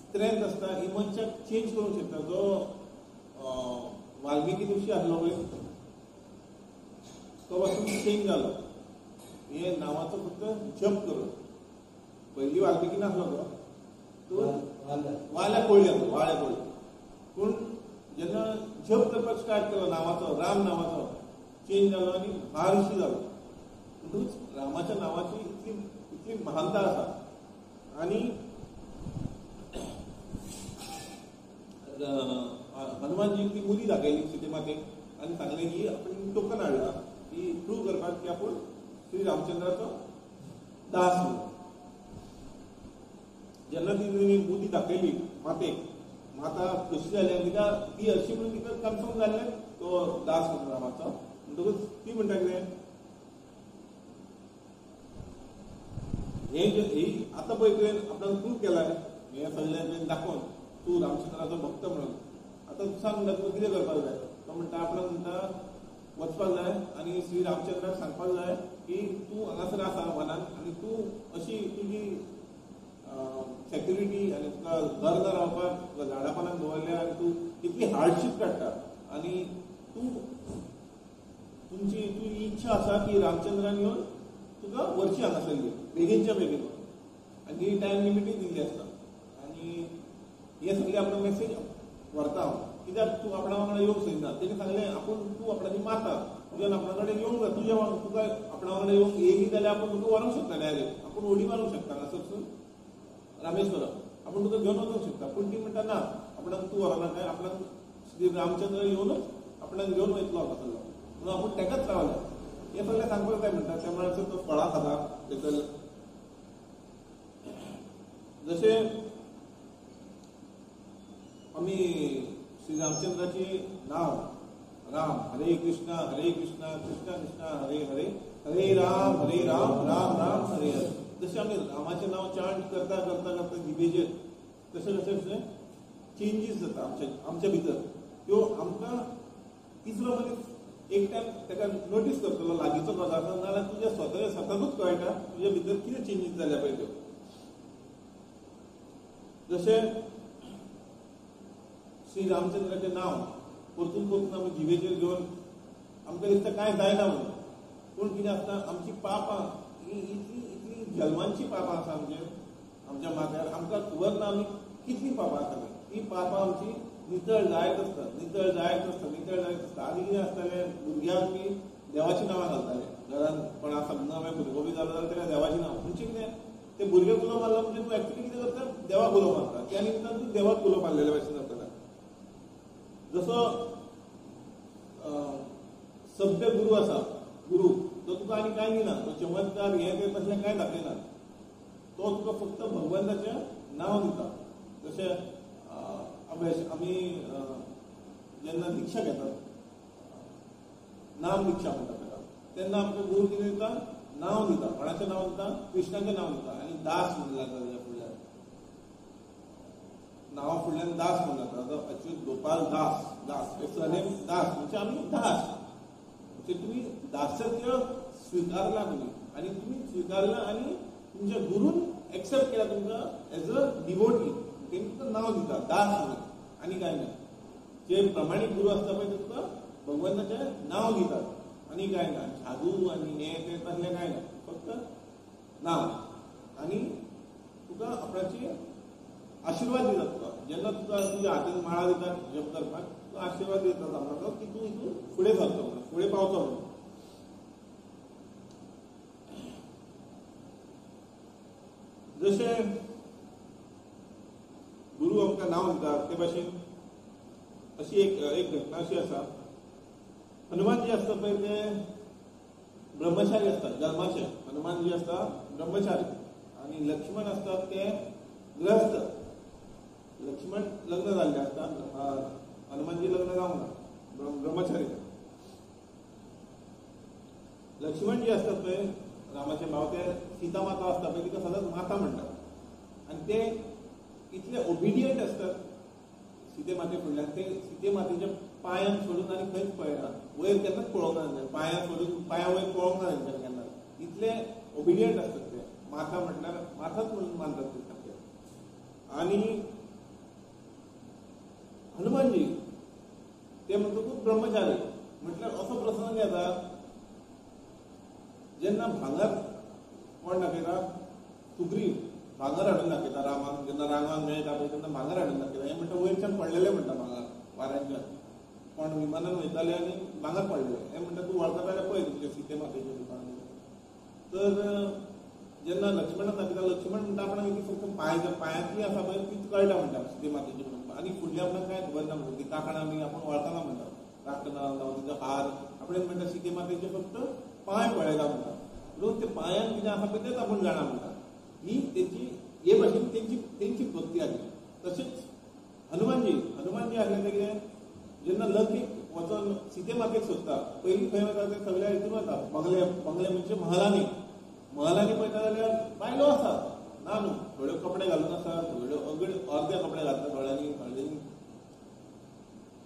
स्ट्रेंथ आसता ही मनशाक चेंज करूंक शकता. जो वाल्मिकी ऋषी आसलो पळय तो पासून चेंज जालो. हे नांवाचो फक्त जप करून. पयलीं वाल्मिकी नासलो तो वाल्या पळयलो वाळे पळयलो. पूण जेन्ना जप करपाक स्टार्ट केलो नांवाचो, राम नांवाचो, चेंज जालो आनी महर्षी जालो. म्हणटूच रामाच्या नांवाची इतली महानता आसा. आनी हनुमानजी ती मुदी दाखयली सीतेमातेक आनी सांगलें की आपण टोकन हाडला की प्रूव करपाक की आपूण श्री रामचंद्राचो दास म्हणून. जेन्ना ती मुदी दाखयली मातेक, माता कशी जाली कित्याक ती अशी म्हणून तिका कन्फर्म जाल्लें तो दास म्हणून रामाचो. म्हणटकूच ती म्हणटा कितें हे आतां पळय तुवें आपणाक प्रूव केलां हें सगळें दाखोवन तूं रामचंद्राचो भक्त म्हणून. आतां सांग म्हणटा तुका कितें करपाक जाय. तो म्हणटा आपणाक म्हणटा वचपाक जाय आनी श्री रामचंद्राक सांगपाक जाय की तूं हांगासर आसा वनान आनी तूं अशी तुजी सेक्युरिटी आनी तुका घर ना रावपाक तुका झाडां पानाक दवरल्या आनी तूं इतली हार्डशीप काडटा आनी तुमची इच्छा आसा की रामचंद्रान येवन तुका व्हरची हांगासरली बेगीनच्या बेगीन. आनी ती टायम लिमिटूय दिल्ली आसता. आनी हे सगळें आपलो मेसेज व्हरता हांव. कित्याक तूं आपणा वांगडा येवंक सोदिना. तेणी सांगलें आपूण तूं आपणाची माता, तुज्यान आपणा कडेन येवंक जाय. तुका आपणा वांगडा येवंक येयली जाल्यार आपूण तुका व्हरोंक शकता डायरेक्ट. आपूण उडी मारूंक शकता हांगासरसून रामेश्वरम. आपूण तुका घेवन वचूंक शकता. पूण ती म्हणटा ना, आपणाक तूं व्हरना काय, आपणाक श्री रामचंद्र येवनूच आपणाक घेवन वयतलो हांगासरलो. म्हणून आपूण तेकाच रावले. हे सगळें सांगपाक जाय म्हणटा. त्या वेळाचेर तो फळां खाता तेतून जशें आमी श्री रामचंद्राची नांव राम हरे कृष्णा कृष्णा कृष्णा हरे हरे हरे राम राम राम हरे हरे. जशें आमी रामाचें नांव चांट करता करता करता जिबेचेर तशें तशें चेंजीस जाता आमच्या भितर. त्यो आमकां तिसरो मनीस एक टायम ताका नोटीस करतलो लागींचो पदार्थ नाल्यार तुज्या स्वताकूच कळटा तुज्या भितर कितें चेंजीस जाल्या पळय त्यो. जशें श्री रामचंद्राचें नांव परतून परतून आमी जिवेचेर घेवन आमकां दिसता कांय जायना म्हणून. पूण कितें आसता आमची पापां इतली जल्मांची पापां आसा आमच्या माथ्यार आमकां खबर ना आमी कितलीं पापां आसा. ती पापां आमची नितळ जायत आसता नितळ जायत आसता नितळ जायत आसता. आदी कितें आसतालें भुरग्यांक बी देवाचीं नांवां घालताले. घरान कोण आसा नवे भुरगो बी जालो जाल्यार ताका देवाचीं नांव. म्हणजे कितें ते भुरगे उलो मारलो म्हणजे तूं एक्चुली कितें करता देवाक उलो मारता. त्या निमतान तूं देवाक उलो मारलेल्या भशेन जातालें. जसो सभ्य गुरू आसा गुरू तो तुका आनी कांय दिना. तो चमत्कार हें तें तसलें कांय दाखयना. तो तुका फक्त भगवंताचें नांव दिता. जशें आमी जेन्ना दिक्षा घेतात नाम दिक्षा म्हणटा ताका तेन्ना आमकां गुरू कितें दिता नांव दिता. कोणाचें नांव दिता कृष्णाचें नांव दिता. आनी दास म्हणून जाता ताच्या फुडल्यान नांवा फुडल्यान दास म्हणून जाता. आतां अच्युत गोपाल दास दास सरनेम दास म्हणजे आमी दास. म्हणजे तुमी दासत्य स्विकारला आनी तुमी स्विकारला आनी तुमच्या गुरून एक्सेप्ट केला तुमकां एज अ डिवोटी. तेणी तुका नांव दिता दास म्हणून आनी कांय ना. जे प्रमाणीक गुरू आसता पळय ते तुका भगवंताचें नांव दितात आनी कांय ना. जादू आनी हें तें तसलें कांय ना. फक्त नांव आनी तुका आपणाची आशिर्वाद दितात. तुका जेन्ना तुका तुज्या हातीन माळा दितात जप करपाक तो आशिर्वाद दितात आपणाक की तूं हितून फुडें सरचो म्हणून फुडें पावचो म्हणून. जशें गुरू आमकां नांव दितात ते भाशेन अशी एक घटना अशी आसा. हनुमान जी आसता पळय ते ब्रह्मचारी आसतात जल्माचे. हनुमान जी आसता ब्रह्मचारी आनी लक्ष्मण आसतात ते गृहस्थ. लक्ष्मण लग्न जाल्ले आसता. हनुमानजी लग्न जावंक ना ब्रह्मचारी. लक्ष्मण जी आसतात पळय रामाचे भाव ते सीता माता आसता पळय तिका सदांच माता म्हणटात. आनी ते इतले ओबिडियंट आसतात सीते माते फुडल्यान. ते सीते मातेच्या पांयान सोडून आनी खंयच पळयना. वयर केन्नाच पळोवंक ना तेंच्यानी. पांयां सोडून पांया वयर पळोवंक ना तेंच्यानी केन्ना. इतले ओबिडियंट आसतात ते. माता म्हटल्यार माताच म्हणून मानतात ते सारके. आनी हनुमानजी ते म्हणटकूच ब्रह्मचारी म्हटल्यार असो प्रसंग येता जेन्ना भांगर कोण दाखयता सुग्रीव भांगर हाडून दाखयता रामाक, जेन्ना रामाक मेळटा पळय तेन्ना भांगर हाडून दाखयता. हें म्हणटा वयरच्यान पडलेलें म्हणटा भांगर वाऱ्यांच्यान, कोण विमानान वयताले आनी भांगर पडलेले. हें म्हणटा तूं वळखता जाल्यार पळय तुमचे सीते मातेचें दुकान. तर जेन्ना लक्ष्मणाक दाखयता, लक्ष्मण म्हणटा आपणाक ती फक्त पांयांतली आसा पळय तीच कळटा म्हणटा सीते मातेची म्हणून, आनी फुडली आपणाक कांय खबर ना म्हणटा. ती कांकणां बी आपूण वळखना म्हणटा, कांकणां जावं तिचो हार. आपणें म्हणटा सीते मातेचे फक्त पांय पळयता म्हणटा, म्हणून ते पांयान कितें आसा पळय तेच आपूण जाणा म्हणटा. ही तेची हे भाशेन तेंची भक्ती आसली. तशेंच हनुमानजी आसलें तें कितें, जेन्ना लंकेक वचोन सीते मातेक सोदता पयलीं खंय वता ते सगळ्या हितून वता, बंगले म्हणजे महलांनी पळयता जाल्यार बायलो आसा ना न्हू, थोड्यो कपडे घालून आसा, थोड्यो अर्दे कपडे घालता, थोड्यांनी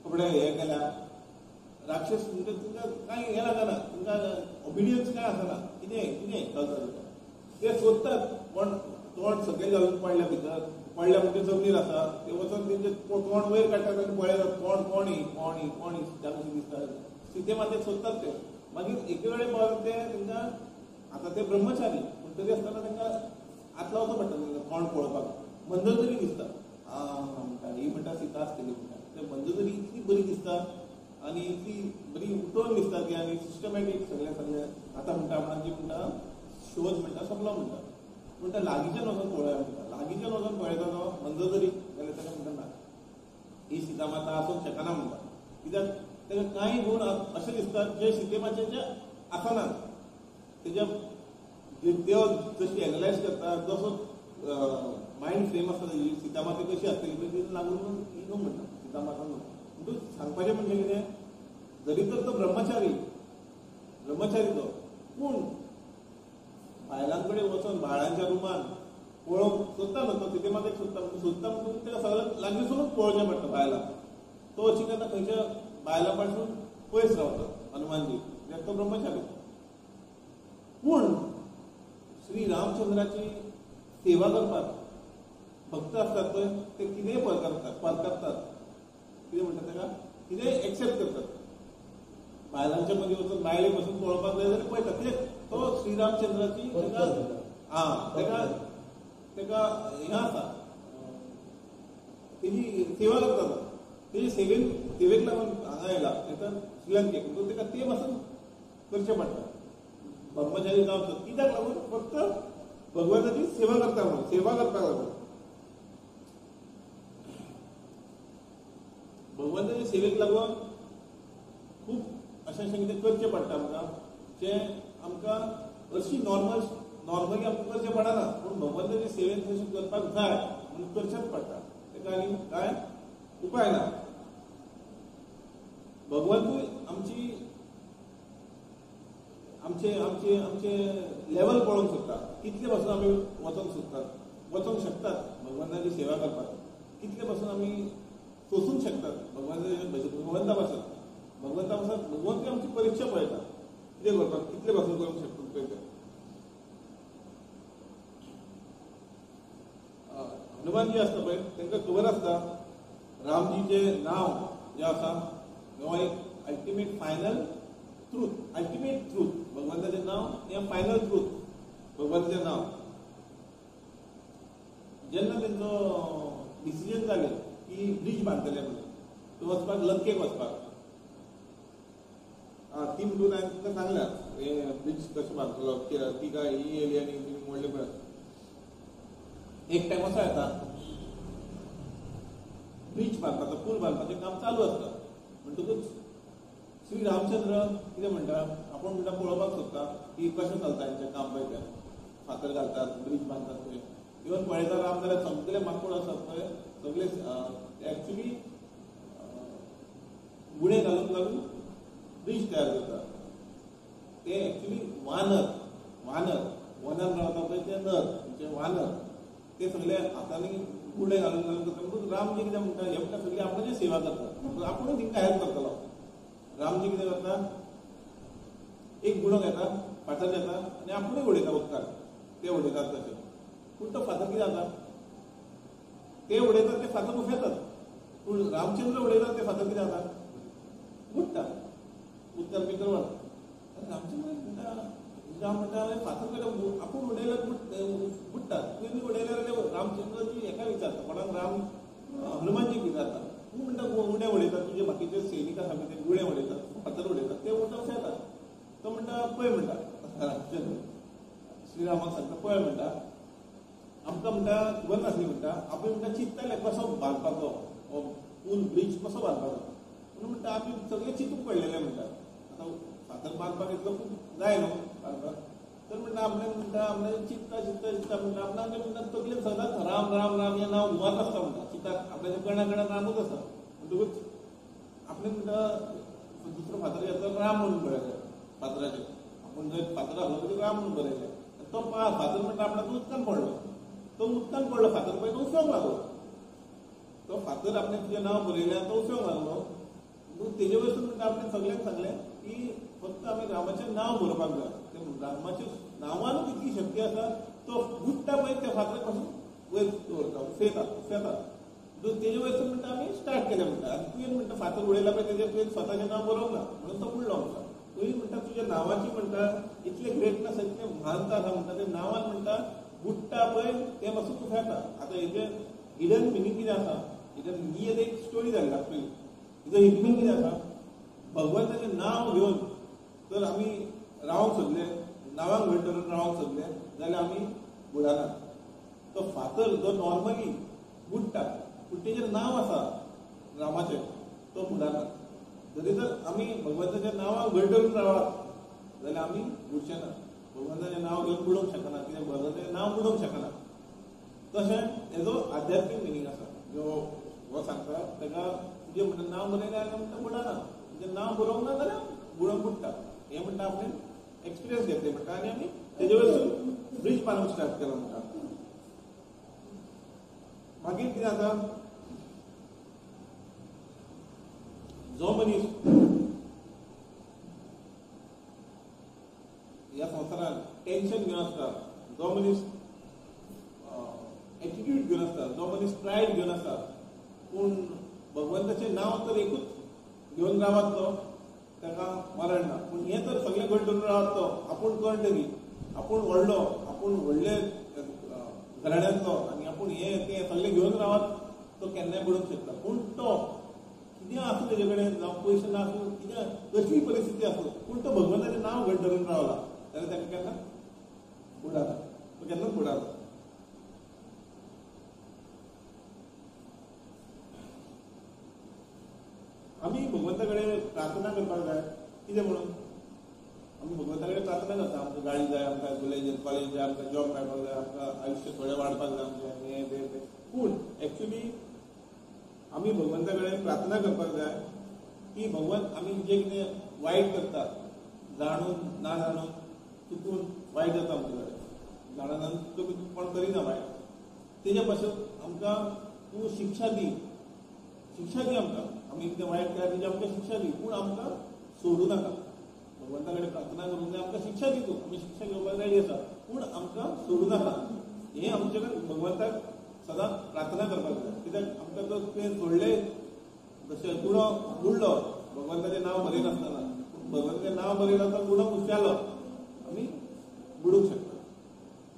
कपडे हे केल्या. राक्षस म्हणजे तुमकां कांय हें लागना, तुमकां ओबिडियन्स कांय आसना, कितें चलता ते सोदतात. कोण तोंड सकयल घालून पडल्या भितर, पडल्या म्हणजे जमनीर आसा ते वचून तेंचे तोंड वयर काडटात आनी पळयतात कोण सीता कशी दिसता. सीते मातेक सोदतात ते. मागीर एके वेळेर पावले ते तेंकां, आतां ते ब्रह्मचारी पूण तरी आसतना तेंकां हात लावचो पडटा तेंकां कोण पळोवपाक. मंदोदरी दिसता, म्हणटा ही म्हणटा सीता आसतली म्हणटा. ते मंदोदरी इतली बरी दिसता आनी इतली बरी उठोवन दिसता ती, आनी सिस्टमॅटीक सगळें आतां म्हणटा आपणाक जी म्हणटा शोध म्हणटा सोंपलो म्हणटा. म्हणटा लागींच्यान वचून पळोवया म्हणटा. लागींच्यान वचून पळयता तो मंदोदरी जाल्यार ताका म्हणटा ना, ही सीता माता आसूंक शकना म्हणटा. कित्याक ताका कांय गुण अशें दिसतात जे सीते मातेचे आसनात. तेज्या देव जशी एनालायज करता जसो मायंड फ्रेम आसता तेजी, सीता माते कशी आसतली पळय तिका लागून ही न्हू म्हणटा सीता माता न्हू. म्हणटूच सांगपाचें म्हणजे कितें, जरी तर तो ब्रह्मचारी तो, पूण बायलां कडेन वचोन बाळांच्या रुमान पळोवंक सोदता न्हू तो, सीते मातेक सोदता म्हणून ताका सगळ्यांक लागींसूनच पळोवचें पडटा बायलां. तो अशी केन्ना खंयच्या बायलां पासून पयस रावता हनुमानजी, कित्याक तो ब्रह्मचारी. पूण श्री रामचंद्राची सेवा करपाक भक्त आसतात पळय ते कितेंय परकारतात, कितें म्हणटा ताका, कितेंय एक्सेप्ट करतात. बायलांच्या मदीं वचून बायले पासून पळोवपाक जाय जाल्यार पळयतात. कित्याक तो श्रीरामचंद्राची तेका हें आसा, तेजी सेवा करता तो. तेजी सेवेक लागून हांगा येयला तेका श्रीलंकेक, म्हणून तेका ते पासून करचें पडटा. ब्रह्मचारी जावचो कित्याक लागून, फक्त भगवंताची सेवा करता म्हणून, सेवा करपाक लागून. भगवंताच्या सेवेक लागून खूब अशें कितें करचें पडटा आमकां, जें आमकां अशी नॉर्मली आमकां करचें पडना, पूण भगवंताची सेवेन तशें करपाक जाय म्हणून करचेंच पडटा. तेका आनी कांय उपाय ना. भगवंतूय आमचे लेवल पळोवंक सोदता, कितले पासून आमी वचोंक शकतात भगवंताची सेवा करपाक, कितले पासून आमी सोंसूंक शकतात भगवंता पासून. भगवंतूय आमची परीक्षा पळयता, कितें करपाक, कितले पासून करूंक शकतात पळय. हनुमानजी आसता पळय तांकां खबर आसता रामजीचें नांव जें आसा हो एक अल्टिमेट ट्रूथ. भगवंताचें नांव हें फायनल ट्रूथ, भगवंताचें नांव. जेन्ना तेंचो डिसिजन जालें की ब्रिज बांदतले म्हणून, तो वचपाक लंकेक वचपाक, ती म्हणून हांवें तुमकां सांगल्या हें ब्रिज कशें बांदतलो, ती काय ही येयली आनी तुमी म्हणलें पळय. एक टायम असो येता ब्रिज बांदपाचो, पूल बांदपाचें काम चालू आसता. म्हणटकूच श्री रामचंद्र कितें म्हणटा, आपूण म्हणटा पळोवपाक सोदता की कशें चलता हेंचें काम पळय तें. फातर घालतात, ब्रिज बांदतात पळय, इवन पळयता राम जाल्यार सगळे माकूड आसात पळय सगळे एक्चुली गुणे घालून ब्रिज तयार करतात. ते एक्चुली वानर वनान रावता पळय ते नर म्हणजे वानर, ते सगळे हातांनी गुणे घालून करतात. म्हणून रामजी कितें म्हणटा, हे म्हणटा सगळी आपणाची सेवा करतात, आपुणूच तांकां हेल्प करतलो. रामजी कितें करता, एक गुणो घेता, फातर घेता आनी आपुणूय उडयता उदकाक. ते उडयतात तशें, पूण तो फातर कितें जाता, ते उडयतात ते फातर उफेतात, पूण रामचंद्र उडयतात ते फातर कितें जाता, बुडटा उदकाक भितर वता. रामचंद्र म्हणटा राम म्हणटा फातर कडेन आपूण उडयल्यार बुडटात तुवें उडयल्यार रामचंद्रजी हेका विचारता कोणाक राम हनुमानजीक विचारता तूं म्हणटा उडे उडयता तुजे बाकीचे सैनीक आसा ते गुळे उडयतात फातर उडयतात ते उडटा अशें येता तो म्हणटा पळय म्हणटा रामचंद्र श्रीरामाक सांगता पळय म्हणटा आमकां म्हणटा खबर नासली म्हणटा आमी म्हणटा चिंत्ताले कसो बांदपाचो हो पूल ब्रीज कसो बांदपाचो म्हणून म्हणटा आमी सगळे चिंतूंक पडलेले म्हणटा आतां फातर बांदपाक इतलो खूब जाय न्हू बांदपाक तर म्हणटा आपल्याक चिंतता म्हणटा आपणाक म्हणटा तकलेन सदांच राम राम राम हें नांव घुमत आसता म्हणटा चिंताक आपल्याच्या कणा कणाक रामूच आसा म्हणटकूच आपणे म्हणटा दुसरो फातर घेतलो राम म्हणून बरयलें फातराचेर आपूण जर फातर आसलो तरी राम म्हणून बरयलें तो फातर म्हणटा आपणाक उदकान पडलो तो उदकान पडलो फातर पळय तो उसळोंक लागलो तो फातर आपणें तुजें नांव बरयलें तो उसळोंक लागलो तेजे वयसून म्हणटा आपणें सगळ्यांक सांगलें की फक्त आमी रामाचें नांव बरोवपाक जाय ते रामाच्या नांवानूच इतली शक्ती आसा तो बुडटा पळय त्या फातराक पासून वयर दवरता उफेता तेजे वयसून म्हणटा आमी स्टार्ट केलें म्हणटा आनी तुवें म्हणटा फातर उडयला पळय तेजेर तुवें स्वताचें नांव बरोवंक ना म्हणून तो बुडलो म्हणटा तुवें म्हणटा तुज्या नांवाची म्हणटा इतले ग्रेटनेस इतलें महानता आसा म्हणटा ते नांवान म्हणटा बुडटा पळय ते पासून उफेता आतां हेजें हिडन मिनींग कितें आसा हिडन ही एक स्टोरी जाली दाखयली हिजो हिडन कितें आसा भगवंताचें नांव घेवन जर आमी रावंक सोदले नांवांक घट धरून रावंक सोदले जाल्यार आमी बुडनात तो फातर जो नॉर्मली बुडटा पूण तेजेर नांव आसा रामाचें तो बुडना जरी जर आमी भगवंताच्या नांवाक घट धरून रावात जाल्यार आमी बुडचे ना भगवंताचें नांव घेवन बुडोवंक शकना कित्याक भगवंताचें नांव बुडोवंक शकना तशें हेजो आध्यात्मीक मिनींग आसा जो हो सांगता ताका तुजें म्हणटा नांव बरयलें जाल्यार म्हणटा बुडना तुजें नांव बरोवंक ना जाल्यार बुडोवन बुडटा हें म्हणटा आपणें एक्सपिरियन्स घेतले म्हणटा आनी आमी तेजे वयसून ब्रीज बांदूंक स्टार्ट केलो म्हणटा मागीर कितें जाता जो मनीस ह्या संवसारान टेन्शन घेवन आसता जो मनीस एटिट्यूड घेवन आसता जो मनीस प्रायड घेवन आसता पूण भगवंताचें नांव तर एकूच घेवन रावत तो ताका मरण ना पूण हें तर सगळें घट धरून रावत तो आपूण कळटरी आपूण व्हडलो आपूण व्हडले घराण्यांतलो आनी आपूण हें तें सगळें घेवन रावत तो केन्नाय बुडोवंक शकता पूण तो कितें आसूं तेजे कडेन जावं पयशे नासूं कितें कसलीय परिस्थिती आसूं पूण तो भगवंताचें नांव घट धरून रावला जाल्यार ताका केन्ना बुडना तो केन्नाच बुडना आमी भगवंता कडेन प्रार्थना करपाक जाय कितें म्हणून आमी भगवंता कडेन प्रार्थना करता आमकां गाडी जाय आमकां कॉलेज जाय आमकां जॉब मेळपाक जाय आमकां आयुश्य थोडें वाडपाक जाय आमचें हें तें पूण एक्चुली आमी भगवंता कडेन प्रार्थना करपाक जाय की भगवंत आमी जें कितें वायट करता जाणून ना जाणून चुकून वायट जाता आमचे कडेन जाणा जाणून चुकून कोण करिना वायट तेजे पासून आमकां तूं शिक्षा दी आमकां आमी कितें वायट केल्यार तेजी आमकां शिक्षा दी पूण आमकां सोडूं नाका भगवंता कडेन प्रार्थना करूंक जाय आमकां शिक्षा दी तूं आमी शिक्षा घेवपाक रेडी आसा पूण आमकां सोडूं नाका हें आमचे कडेन भगवंताक सदांच प्रार्थना करपाक जाय कित्याक आमकां जर तुवें सोडलें जशें कुणो बुडलो भगवंताचें नांव बरय नासतना पूण भगवंताचें नांव बरयना तो कुणो कुशेलो आमी बुडूंक शकता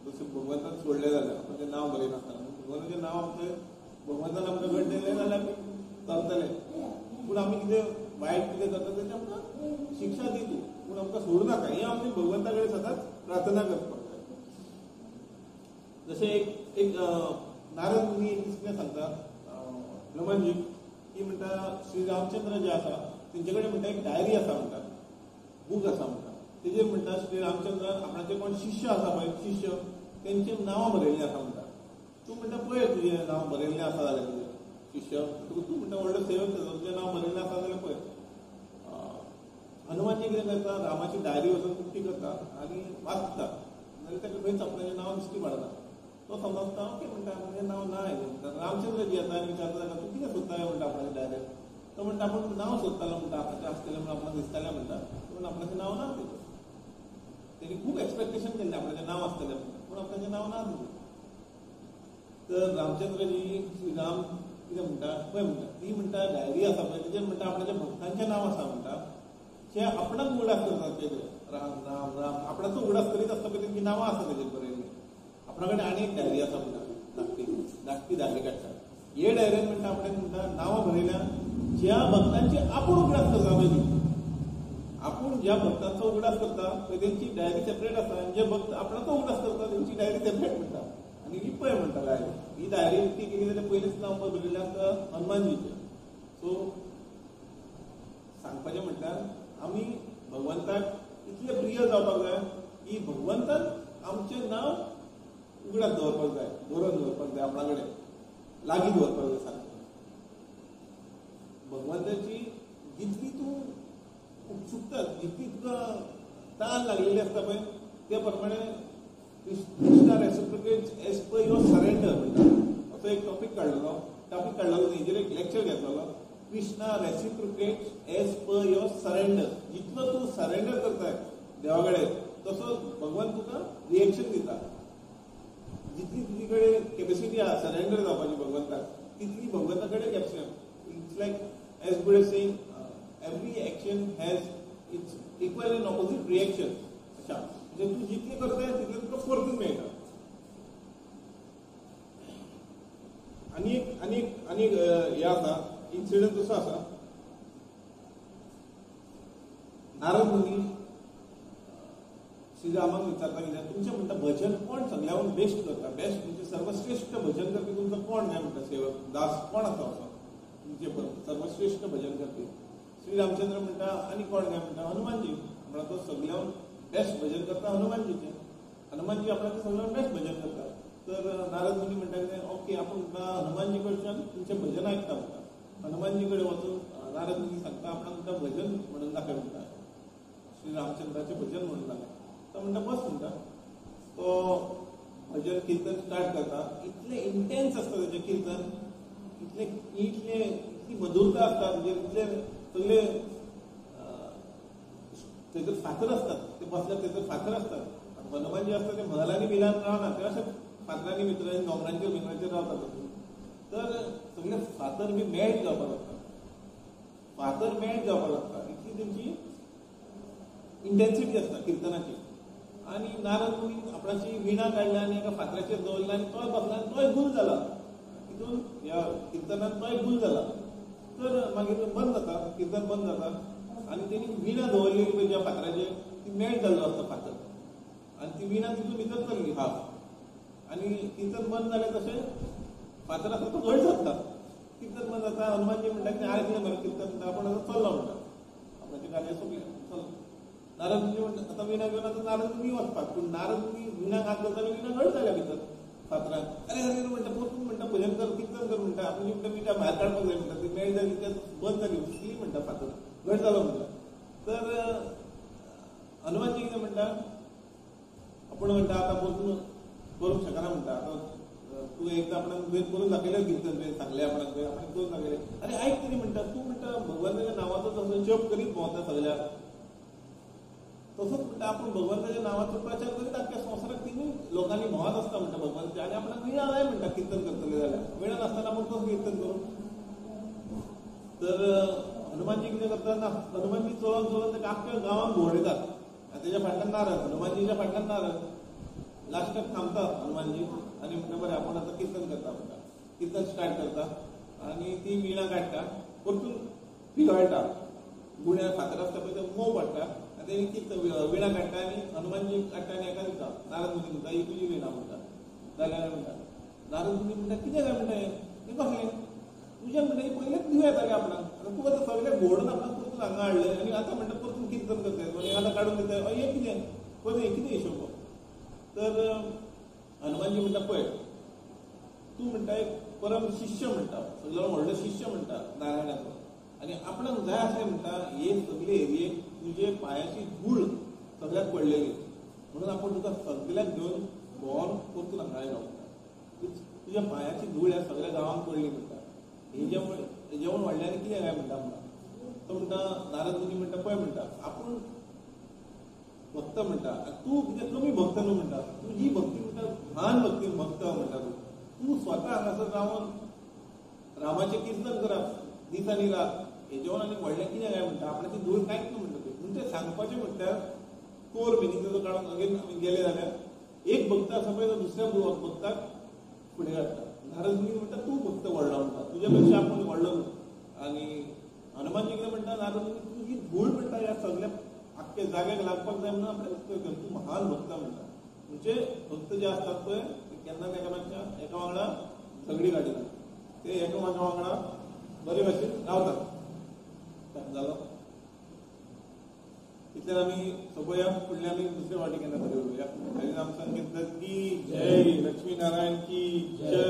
जशें भगवंतान सोडलें जाल्यार आमचें नांव बरय नासतना भगवंताचें नांव आमचें भगवंतान आमकां घट दिलें जाल्यार आमी चलतले पूण आमी कितें वायट कितें करता तेची आमकां शिक्षा दी तूं पूण आमकां सोडूं नाका हें आमी भगवंता कडेन सदांच प्रार्थना करपाक जाय जशें एक नारद मुनी एक दीस कितें सांगता हनुमानजीक की म्हणटा श्री रामचंद्र जे आसा तेंचे कडेन म्हणटा एक डायरी आसा म्हणटा बूक आसा म्हणटा तेजेर म्हणटा श्री रामचंद्रान आपणाचे कोण शिष्य आसा पळय शिष्य तेंची नांवां बरयल्लीं आसा म्हणटा तूं म्हणटा पळय तुजें नांव बरयल्लें आसा जाल्यार तुजें शिष्य तूं म्हणटा व्हडलो सेवक तुजें नांव बरयल्लें आसा जाल्यार पळय हनुमानजी कितें करता रामाची डायरी वचून उक्ती करता आनी वाचता जाल्यार ताका खंयच आपणाचें नांव दिश्टी पडना तो समजता ओके म्हणटा म्हजें नांव ना हेजें रामचंद्रजी येता आनी विचारता ताका तूं कितें सोदतालें म्हणटा आपणाच्या डायरेर तो म्हणटा आपूण नांव सोदतालो म्हणटा आपणाचें आसतलें म्हणून आपणाक दिसतालें म्हणटा पूण आपणाचें नांव ना तेजें तेणी खूब एक्सपेक्टेशन केल्लें आपणाचें नांव आसतलें म्हणटा पूण आपणाचें नांव ना तेजें तर रामचंद्रजी श्रीराम कितें म्हणटा पळय म्हणटा ती म्हणटा डायरी आसा पळय तेजेर म्हणटा आपणाच्या भक्तांचें नांव आसा म्हणटा जे आपणाक उगडास करतात तेजेर राम राम राम आपणाचो उगडास करीत आसता पळय तेंची नांवां आसा तेजेर बरयल्लीं. आपणा कडेन आनी एक डायरी आसा म्हणटा धाकटी डायरी काडटा. हे डायरेन म्हणटा आपण म्हणटा नांवां बरयल्या ज्या भक्तांची आपूण उगडास करता पळय आपूण ज्या भक्तांचो उगडास करता पळय तेंची डायरी सेपरेट आसा आनी जे भक्त आपणाचो उगडास करता तेंची डायरी सेपरेट म्हणटा. आनी ही पळय म्हणटा डायरी ही डायरी ती केली जाल्यार पयलींच नांव बरयल्लें आसता हनुमानजीचें. सो सांगपाचें म्हणल्यार आमी भगवंताक इतले प्रिय जावपाक जाय की भगवंतान आमचें नांव उगडास दवरपाक जाय, बरोवन दवरपाक जाय, आपणा कडेन लागीं दवरपाक जाय सारकें. भगवंताची जितली तूं उत्सुकता जितली तुका तान लागलेली आसता पळय त्या प्रमाणे Krishna reciprocates as per your surrender म्हणटा असो एक टॉपीक काडलेलो हेजेर एक लेक्चर घेतलेलो. Krishna reciprocates as per your surrender. जितलो तूं सरेंडर करता देवा कडेन तसो भगवान तुका रिएक्शन दिता. जितली तुजे कडेन कॅपेसिटी आहा सरेंडर जावपाची भगवंताक तितली भगवंता कडेन capacity. It's like as good as saying every action has its equal and opposite reaction. अशा म्हणजे तूं जितलें करता तितलें तुका परतून मेळटा. आनी एक हे आसा इन्सिडंट असो आसा. नारद मुनी श्रीरामाक विचारता कित्याक तुमचें म्हणटा भजन कोण सगळ्याहून बेस्ट करता, बेस्ट म्हणजे सर्वश्रेष्ठ भजन करपी तुमचो कोण काय म्हणटा सेवक दास कोण आसा असो तुमचे सर्वश्रेष्ठ भजन करपी. श्री रामचंद्र म्हणटा आनी कोण काय म्हणटा हनुमानजी. म्हणटा तो सगळ्याहून बेस्ट भजन करता हनुमानजीचें. हनुमानजी आपणाचें सगळ्याहून बेस्ट भजन करता. तर नारद मुनी म्हणटा कितें ओके आपूण म्हणटा हनुमानजी कडच्यान तुमचें भजन आयकता म्हणटा. हनुमानजी कडेन वचून नारद मुनी सांगता आपणाक म्हणटा भजन म्हणून दाखय म्हणटा. श्री रामचंद्राचें भजन म्हणून दाखय. तो म्हणटा बस म्हणटा. तो भजन किर्तन स्टार्ट करता. इतलें इंटेन्स आसता तेजें किर्तन, इतली मधुरता आसता म्हणजे इतले सगळे थंयसर फातर आसतात. ते बसल्यार थंयसर फातर आसतात. हनुमानजी आसता ते महलांनी बिलान रावना ते अशें फातरांनी भितर दोंगरांचेर बिंगरांचेर रावतात. तर सगळे फातर बी मेल्ट जावपाक लागता. फातर मेल्ट जावपाक लागता इतली तेंची इंटेन्सिटी आसता किर्तनाची. आनी नारद मुनी आपणाची विणा काडल्या आनी एका फातराचेर दवरला आनी तोय बसला आनी तोय गुल जाला. तितून ह्या किर्तनान तोय गुल जाला. तर मागीर बंद जाता किर्तन बंद जाता आनी तेणी विणा दवरलेली पळय ज्या फातराचेर ती मेल्ट जाल्लो आसता फातर आनी ती विणा तितून भितर सरली हाफ आनी किर्तन बंद जालें तशें फातर आसा तो घट जाता. किर्तन बंद जाता. हनुमानजी म्हणटा की आयज मरे किर्तन म्हणटा आपूण आतां चल्लो म्हणटा आपणाचें कार्य सोंपलें चल. नारद मुनी म्हणटा आतां विणा घेवन आतां नारद मुनी वचपाक. पूण नारद मुनी विणाक हात घालता विणा घट जाल्या भितर फातरान. अरे अरे म्हणटा परतून म्हणटा भजन कर किर्तन कर म्हणटा. आपूण म्हणटा विणा भायर काडपाक जाय म्हणटा. ती मेळ जाली त्या बंद जाली उठली म्हणटा फातर घट जालो म्हणटा. तर हनुमानजी कितें म्हणटा आपूण म्हणटा आतां परतून करूंक शकना म्हणटा. आतां तूं एकदां आपणाक तुवें करून दाखयलें किर्तन तुवें सांगलें आपणाक तुवें आपणाक करून दाखयलें. आरे आयक तरी म्हणटा तूं म्हणटा भगवंताच्या नांवाचो तसो जप करीत भोंवता सगळ्याक. तसोच म्हणटा आपूण भगवंताच्या नांवाचो प्रचार करीत आख्ख्या संवसाराक तिनूय लोकांनी भोंवत आसता म्हणटा भगवंताच्या. आनी आपणाक विणा जाय म्हणटा किर्तन करतले जाल्यार. विणा नासतना आपूण कसो किर्तन करूं. तर हनुमानजी कितें करता ना हनुमानजी चलोन चलोन ताका आख्ख्या गांवांक भोंवडयतात. तेच्या फाटल्यान नारद हनुमानजीच्या फाटल्यान नारद. लास्टाक थांबता हनुमानजी आनी म्हणटा बरें आपूण आतां किर्तन करता म्हणटा. किर्तन स्टार्ट करता आनी ती विणा काडटा परतून पिगळटा. गुण्यार फातर आसता पळय तें मोव पडटा आनी तेणी किर्तन विणा काडटा आनी हनुमानजी काडटा आनी एका दिता. नारद मुनी म्हणटा ही तुजी विणा म्हणटा. जाल्यार म्हणटा नारद मुनी म्हणटा कितें काय म्हणटा हें कसलें तुजें म्हणटा ही पयलेंच दिवं येतालें आपणाक. आतां तूं आतां सगळें घोडून आपणाक परतून हांगा हाडलें आनी आतां म्हणटा परतून किर्तन करता आनी आतां काडून दिता हें कितें पळय हें कितें हिशोब. तर हनुमानजी म्हणटा पळय तूं म्हणटा एक परम शिष्य म्हणटा सगळ्यान व्हडलो शिष्य म्हणटा नारायणाचो आनी आपणाक जाय आसलें म्हणटा हे सगळे एरियेक तुजे पांयाची धूळ सगळ्याक पडलेली म्हणून आपूण तुका सगळ्याक घेवन भोंवन परतून हांगा आयलो म्हणटा. तुज्या पांयाची धूळ ह्या सगळ्या गांवांक पडली म्हणटा. हेजेवण व्हडल्यान कितें काय म्हणटा तो म्हणटा नारद मुनी म्हणटा पळय म्हणटा आपूण भक्त म्हणटा तूं कितें कमी भक्त न्हू म्हणटा. तुजी भक्ती म्हणटा महान भक्ती भक्त म्हणटा तूं स्वता हांगासर रावन रामाचें किर्तन करप दीस आनी रात हेजेवण आनी व्हडलें कितें काय म्हणटा. आपणाची धूळ कांयच न्हू म्हणटा. पूण तें सांगपाचें म्हणटा कोर मिनींग ताचो काडून अगेन आमी गेले जाल्यार एक भक्त आसा पळय तो दुसऱ्या भक्ताक फुडें काडटा. नारद मुनी म्हणटा तूं भक्त व्हडलो म्हणटा, तुज्या पेक्षा आपूण व्हडलो आनी हनुमानजी कितें म्हणटा नारद मुनी तुजी भूल म्हणटा ह्या सगळ्या आख्ख्या जाग्याक लागपाक जाय म्हणून आपल्याक कर तूं महान भक्त म्हणटा. म्हणजे भक्त जे असतात पळय ते केन्ना एका वांगडा झगडी काडिना, ते एकामेका वांगडा बरे भाशेन रावतात. जालो इतल्यान आमी सोपया फुडल्या आमी दुसऱ्या वाटी केन्ना तरी उलोवया. हरिनाम संकीर्तन की जय, लक्ष्मी नारायण की जय.